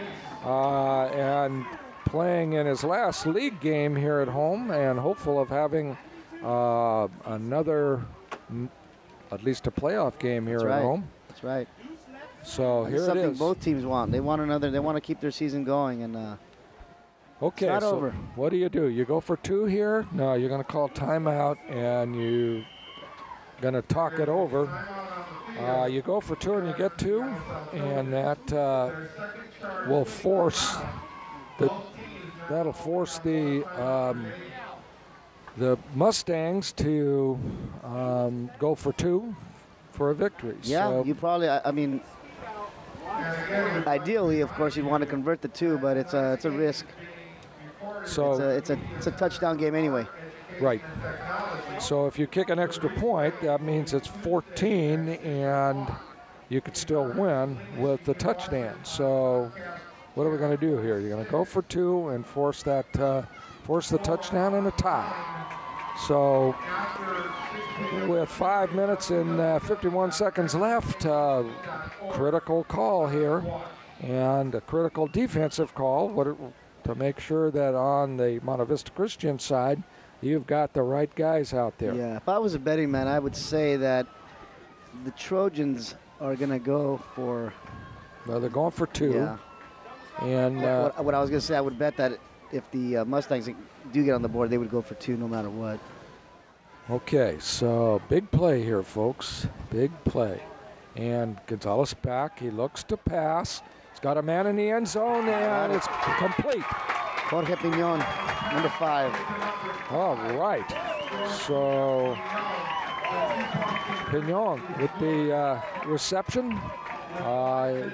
and playing in his last league game here at home, and hopeful of having another, at least a playoff game here at home. That's right. So here it is. Something both teams want. They want another. They want to keep their season going, and okay, it's not so over. What do? You go for 2 here? No, you're going to call timeout, and you're going to talk it over. You go for 2 and you get 2, and that will force that'll force the Mustangs to go for 2 for a victory. Yeah, so you probably. I mean, ideally, of course, you'd want to convert the 2, but it's a risk. So it's a touchdown game anyway. Right. So if you kick an extra point, that means it's 14, and you could still win with the touchdown. So what are we going to do here? You're going to go for 2 and force the touchdown and a tie. So with 5 minutes and 51 seconds left, critical call here. and a critical defensive call to make sure that on the Monte Vista Christian side, you've got the right guys out there. Yeah, if I was a betting man, I would say that the Trojans are going to go for... Well, they're going for 2. Yeah. And what I was going to say, I would bet that if the Mustangs do get on the board, they would go for 2 no matter what. okay, so big play here, folks. Big play. And Gonzalez back. He looks to pass. He's got a man in the end zone, and it's complete. Jorge Piñon, number 5. All right. So Piñon with the reception.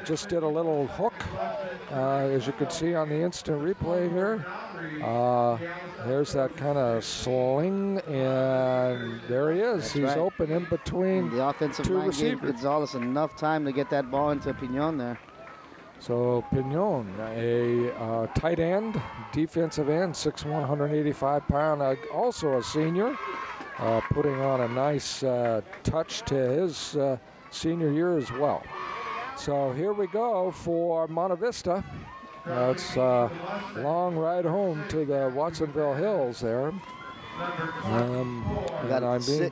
Just did a little hook, as you can see on the instant replay here. There's that kind of sling, and there he is. He's right. open in between The offensive 2 line gave receivers. Gonzalez enough time to get that ball into Piñon there. So Piñon, a tight end, defensive end, 6'1", 185 pound, also a senior, putting on a nice touch to his senior year as well. So here we go for Monte Vista. It's a long ride home to the Watsonville Hills there. We got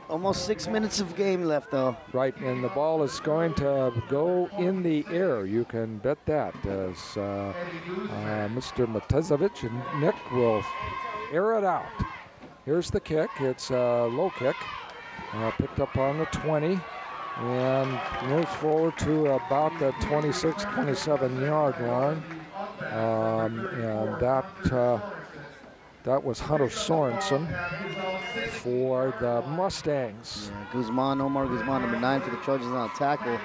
almost 6 minutes of game left, though. Right, and the ball is going to go in the air. You can bet that, as Mr. Matezovich and Nick will air it out. Here's the kick. It's a low kick, picked up on the 20, and moves forward to about the 26, 27-yard line. And that was Hunter Sorensen for the Mustangs. Yeah, Omar Guzman, number 9 for the Trojans on tackle.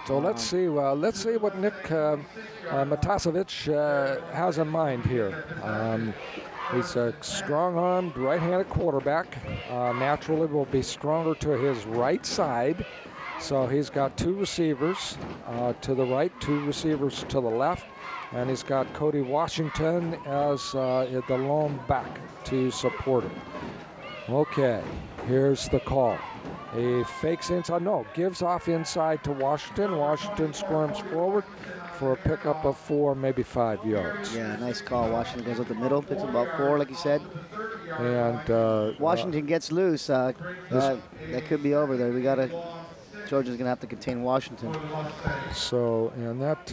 So let's see what Nick Matasevich has in mind here. He's a strong-armed, right-handed quarterback. Naturally will be stronger to his right side. So he's got 2 receivers to the right, 2 receivers to the left. And he's got Cody Washington as the lone back to support him. Okay, here's the call. He fakes inside, gives off inside to Washington. Washington squirms forward for a pickup of 4, maybe 5 yards. Yeah, nice call. Washington goes up the middle, picks up about 4, like you said. And Washington gets loose. That could be over there. Trojans gonna have to contain Washington. So, and that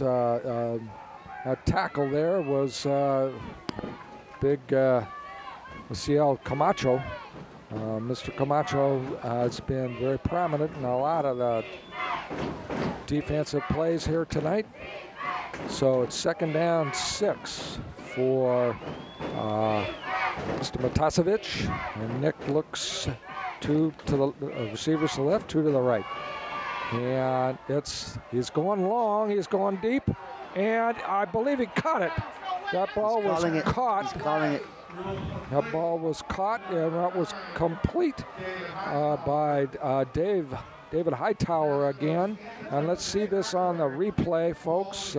tackle there was big Maciel Camacho. Mr. Camacho has been very prominent in a lot of the defensive plays here tonight. So it's 2nd down 6 for Mr. Matasevich, and Nick looks 2 to the receivers to the left, 2 to the right. And he's going long, he's going deep, and I believe he caught it. That ball was caught. He's calling it. That ball was caught, and that was complete by David Hightower again. And let's see this on the replay, folks.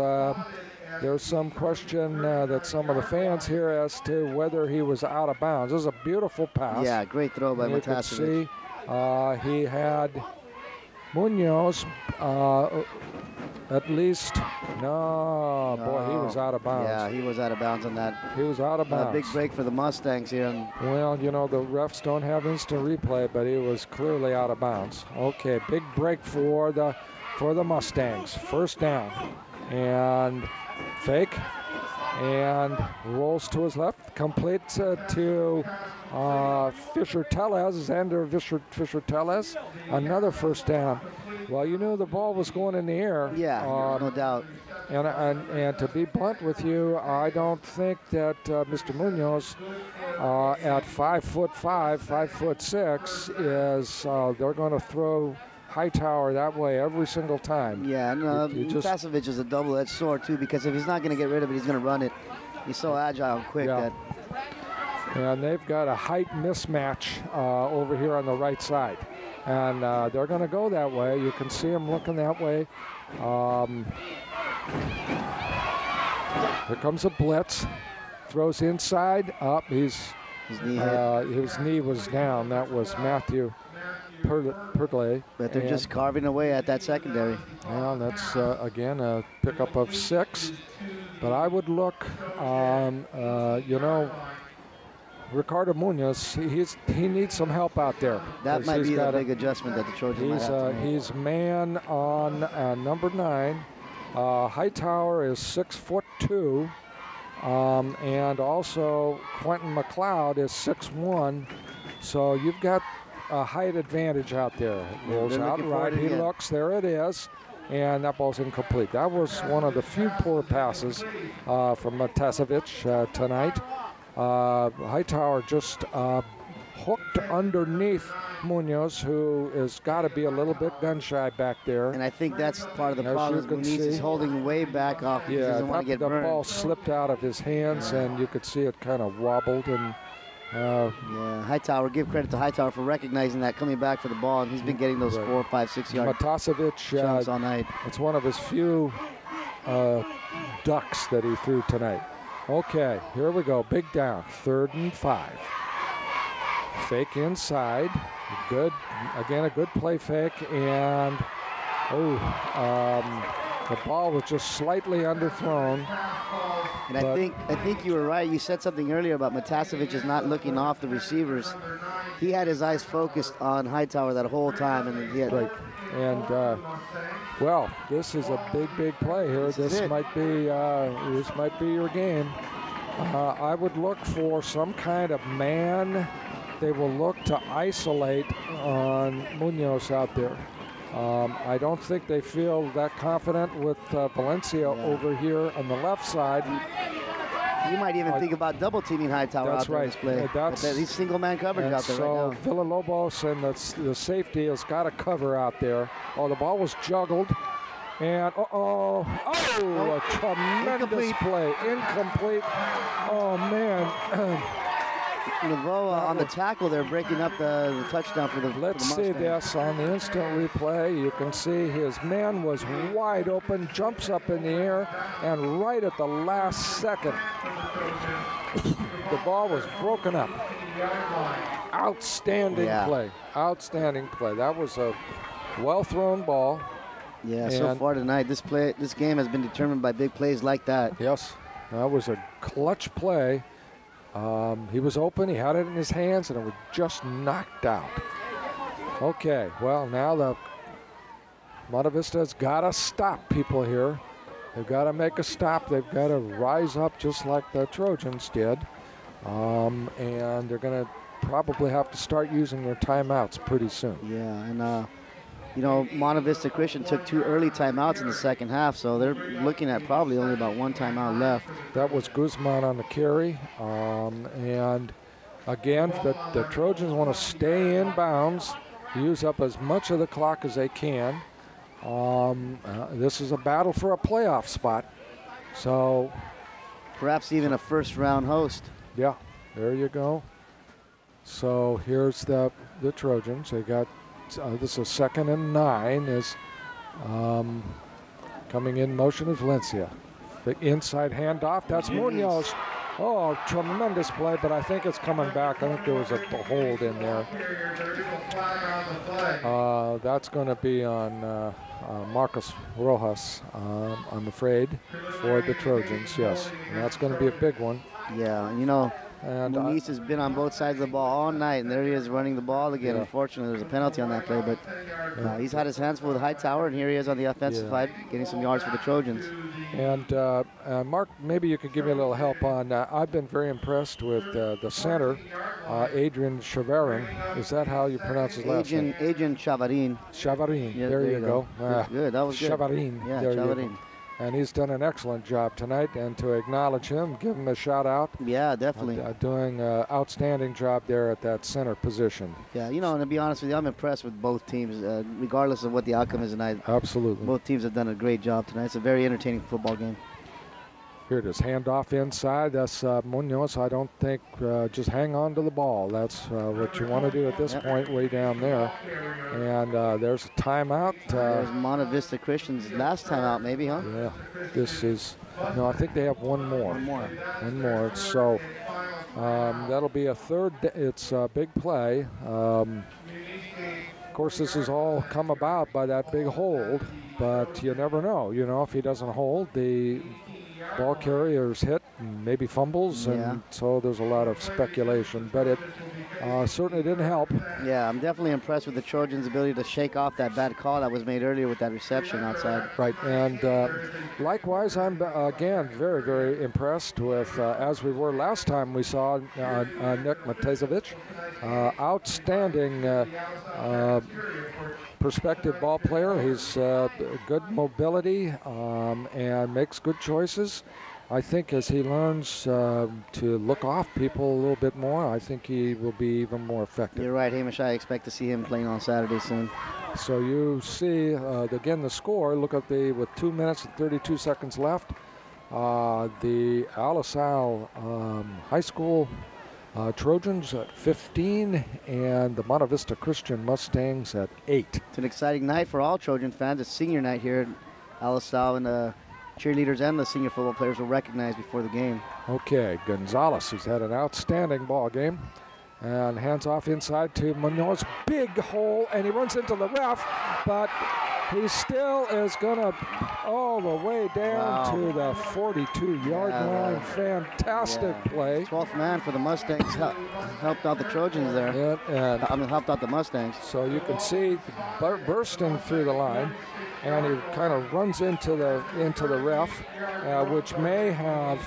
There's some question that some of the fans here as to whether he was out of bounds. This is a beautiful pass. Yeah, great throw by Matasevich. You can see he had Munoz at least. No, boy, he was out of bounds. Yeah, he was out of bounds on that. He was out of bounds. A big break for the Mustangs here. Well, the refs don't have instant replay, but he was clearly out of bounds. Okay, big break for the Mustangs. 1st down, and fake, and rolls to his left, completes to Fisher Tellez, Xander Fisher Tellez, another 1st down. Well, the ball was going in the air. Yeah, no doubt. And to be blunt with you, I don't think that Mr. Munoz at 5'5", 5'6" is they're going to throw Hightower that way every single time. Yeah, and Matasevich is a double-edged sword too, because if he's not going to get rid of it, he's going to run it. He's so agile and quick that. And they've got a height mismatch over here on the right side. And they're going to go that way. You can see them looking that way. Here comes a blitz. Throws inside. Up. He's His knee hit. His knee was down. That was Matthew Pertley. But they're just carving away at that secondary. Well, that's, again, a pickup of 6. But I would look, Ricardo Munoz, he needs some help out there. That might be the big adjustment that the Trojans might have to make. He's man on number 9. Hightower is 6'2", and also Quentin McLeod is 6'1". So you've got a height advantage out there. Goes out right. He looks. There it is. And that ball's incomplete. That was one of the few poor passes from Matasevic tonight. Hightower just hooked underneath Munoz, who has got to be a little bit gun-shy back there. And I think that's part of the problem. Munoz is holding way back off because he doesn't want to get burned. The ball slipped out of his hands, and you could see it kind of wobbled. And Hightower, give credit to Hightower for recognizing that, coming back for the ball, and he's been getting those 4, 5, 6 yard Matasevic all night. It's one of his few ducks that he threw tonight. Okay, here we go. Big down, 3rd and 5. Fake inside. Good. Again, a good play fake. And, the ball was just slightly underthrown. And I think you were right. You said something earlier about Matasevic is not looking off the receivers. He had his eyes focused on Hightower that whole time. And he had right. And, well, this is a big play here. This might be your game. I would look for some kind of man. They will look to isolate on Munoz out there. I don't think they feel that confident with Valencia over here on the left side. You might even think about double teaming Hightower out there in this play. He's single man coverage out there right now. Villalobos and the safety has got to cover out there. Oh, the ball was juggled. And a tremendous play. Incomplete. Oh, man. Navoa on the tackle there, breaking up the touchdown for the Let's see this on the instant replay. You can see his man was wide open, jumps up in the air, and right at the last second, the ball was broken up. Outstanding play. Outstanding play. That was a well-thrown ball. Yeah, so far tonight, this game has been determined by big plays like that. Yes, that was a clutch play. He was open, he had it in his hands, and it was just knocked out. Okay, well, now the Monte Vista's got to stop people here. They've got to make a stop. They've got to rise up just like the Trojans did. And they're going to probably have to start using their timeouts pretty soon. Yeah, and Monte Vista Christian took 2 early timeouts in the second half, so they're looking at probably only about 1 timeout left. That was Guzman on the carry. And again, the Trojans want to stay in bounds, use up as much of the clock as they can. This is a battle for a playoff spot. So perhaps even a first-round host. Yeah, there you go. So here's the Trojans. They got this is 2nd and 9 is coming in motion of Valencia. The inside handoff, that's Munoz. Oh, tremendous play, but I think it's coming back. I think there was a hold in there. That's going to be on Marcus Rojas, I'm afraid, for the Trojans, yes. And that's going to be a big one. Yeah, and Muniz has been on both sides of the ball all night, and there he is running the ball again. Yeah. Unfortunately, there's a penalty on that play, but he's had his hands full with Hightower, and here he is on the offensive side, getting some yards for the Trojans. And Mark, maybe you could give me a little help on. I've been very impressed with the center, Adrian Chavarin. Is that how you pronounce his last name? Adrian Chavarin. Chavarin. Yeah, there you go. Good. That was good. Chavarin. Yeah, Chavarin. And he's done an excellent job tonight, and to acknowledge him, give him a shout out. Yeah, definitely. Doing an outstanding job there at that center position. Yeah, and to be honest with you, I'm impressed with both teams, regardless of what the outcome is tonight. Absolutely. Both teams have done a great job tonight. It's a very entertaining football game. Here it is, handoff inside. That's Munoz. I don't think just hang on to the ball. That's what you want to do at this point, way down there. And there's a timeout. There's Monte Vista Christian's last timeout, maybe, huh? Yeah. This is, no, I think they have one more. One more. One more. So That'll be a third. It's a big play. Of course, this has all come about by that big hold, but you never know. You know, if he doesn't hold, the ball carrier's hit and maybe fumbles, and so there's a lot of speculation. But it certainly didn't help. Yeah, I'm definitely impressed with the Trojans' ability to shake off that bad call that was made earlier with that reception outside. Right, and likewise, I'm again very, very impressed with, as we were last time we saw Nick Matezovic, outstanding perspective ball player. He's good mobility and makes good choices. I think as he learns to look off people a little bit more, I think he will be even more effective. You're right, Hamish. I expect to see him playing on Saturday soon. So you see, again, the score. Look at with 2 minutes and 32 seconds left. The Alisal High School Trojans at 15 and the Monte Vista Christian Mustangs at 8. It's an exciting night for all Trojan fans. It's senior night here at Alisal, and the cheerleaders and the senior football players will recognize before the game. Okay, Gonzalez has had an outstanding ball game. And hands off inside to Munoz. Big hole, and he runs into the ref, but he still is going to all the way down to the 42-yard line. Fantastic play. 12th man for the Mustangs helped out the Trojans there. Helped out the Mustangs. So you can see bursting through the line, and he kind of runs into the ref, which may have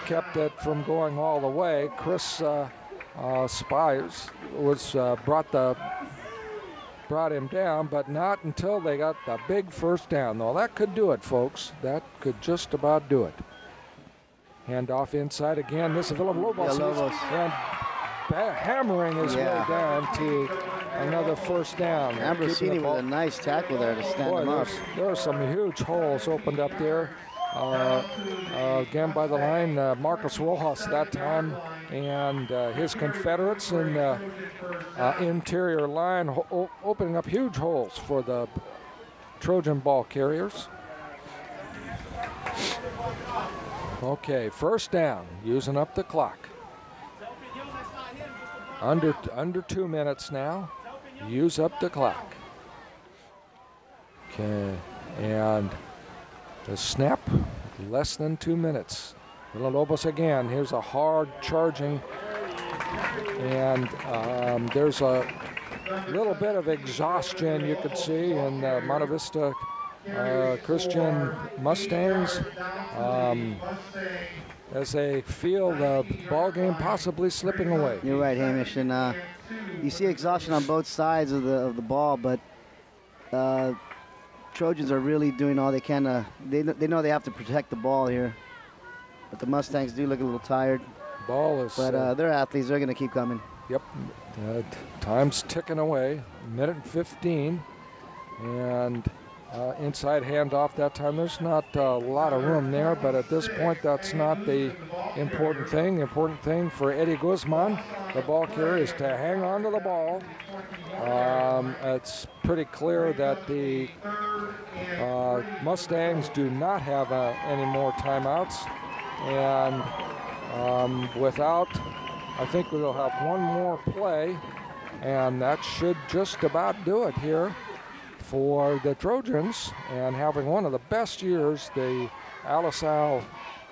kept it from going all the way. Chris Spires was brought him down, but not until they got the big first down. Though that could do it, folks. That could just about do it. Handoff inside again. This is Villalobos. And hammering his way down to another first down. Ambrosini with a nice tackle there to stand him up. There are some huge holes opened up there. Again by the line, Marcos Rojas that time, and his Confederates in the interior line opening up huge holes for the Trojan ball carriers. Okay, first down, using up the clock. Under 2 minutes now. Use up the clock. Okay, and the snap, less than 2 minutes. Villalobos again. Here's a hard charging, and there's a little bit of exhaustion you could see in Monte Vista Christian Mustangs as they feel the ball game possibly slipping away. You're right, Hamish, and you see exhaustion on both sides of the ball, but Trojans are really doing all they can. They know they have to protect the ball here, but the Mustangs do look a little tired. Ball is, but they're athletes. They're going to keep coming. Yep, time's ticking away. Minute and 15, and inside handoff that time. There's not a lot of room there, but at this point, that's not the important thing. The important thing for Eddie Guzman, the ball carrier, is to hang on to the ball. It's pretty clear that the Mustangs do not have any more timeouts, and I think we'll have one more play, and that should just about do it here for the Trojans, and having one of the best years the Alisal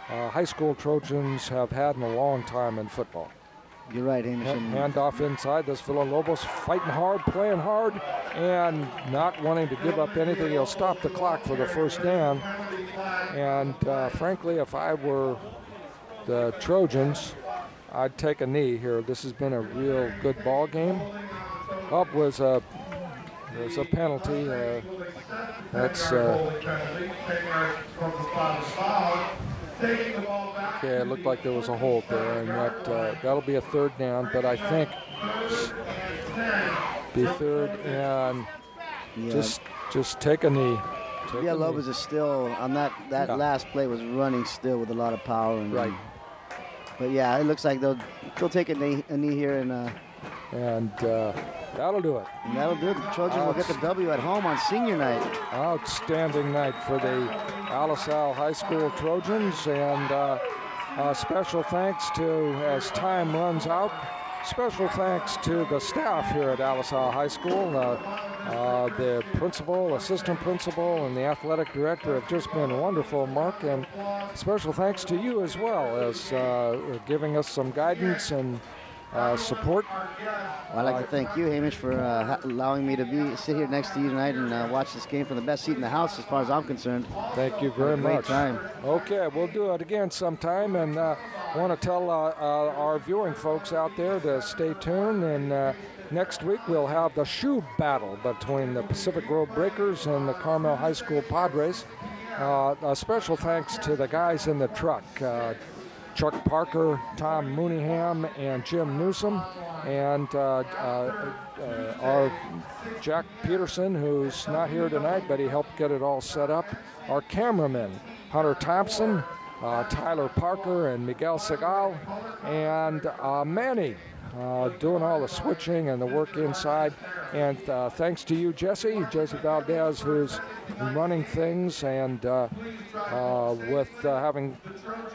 high school Trojans have had in a long time in football. You're right, Hamish. Handoff inside. This Villalobos fighting hard, playing hard, and not wanting to give up anything. He'll stop the clock for the first down. And frankly, if I were the Trojans, I'd take a knee here. This has been a real good ball game. Up was a penalty. That's okay. It looked like there was a hold there, and that'll be a third down. But I think be third and just take a knee. Villalobos is still on that last play was running still with a lot of power. And, right. But yeah, it looks like they'll take a knee here and that'll do it. And that'll do it. The Trojans will get the W at home on senior night. Outstanding night for the Alisal High School Trojans, and Special thanks to, as time runs out, special thanks to the staff here at Alisal High School. The principal, assistant principal, and the athletic director have just been wonderful, Mark. And special thanks to you as well as giving us some guidance and support. I'd like to thank you, Hamish, for allowing me to sit here next to you tonight and watch this game from the best seat in the house, as far as I'm concerned. Thank you very much. Great time. Okay, we'll do it again sometime, and I want to tell our viewing folks out there to stay tuned. And next week we'll have the shoe battle between the Pacific Grove Breakers and the Carmel High School Padres. A special thanks to the guys in the truck. Chuck Parker, Tom Mooneyham, and Jim Newsom, and our Jack Peterson, who's not here tonight, but he helped get it all set up. Our cameramen, Hunter Thompson, Tyler Parker, and Miguel Segal, and Manny, doing all the switching and the work inside. And thanks to you, Jesse Valdez, who's running things, and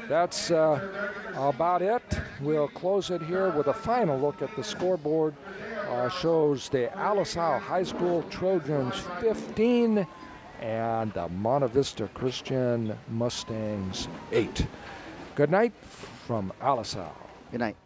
that's about it. We'll close it here with a final look at the scoreboard. Shows the Alisal High School Trojans 15 and the Monte Vista Christian Mustangs 8. Good night from Alisal. Good night.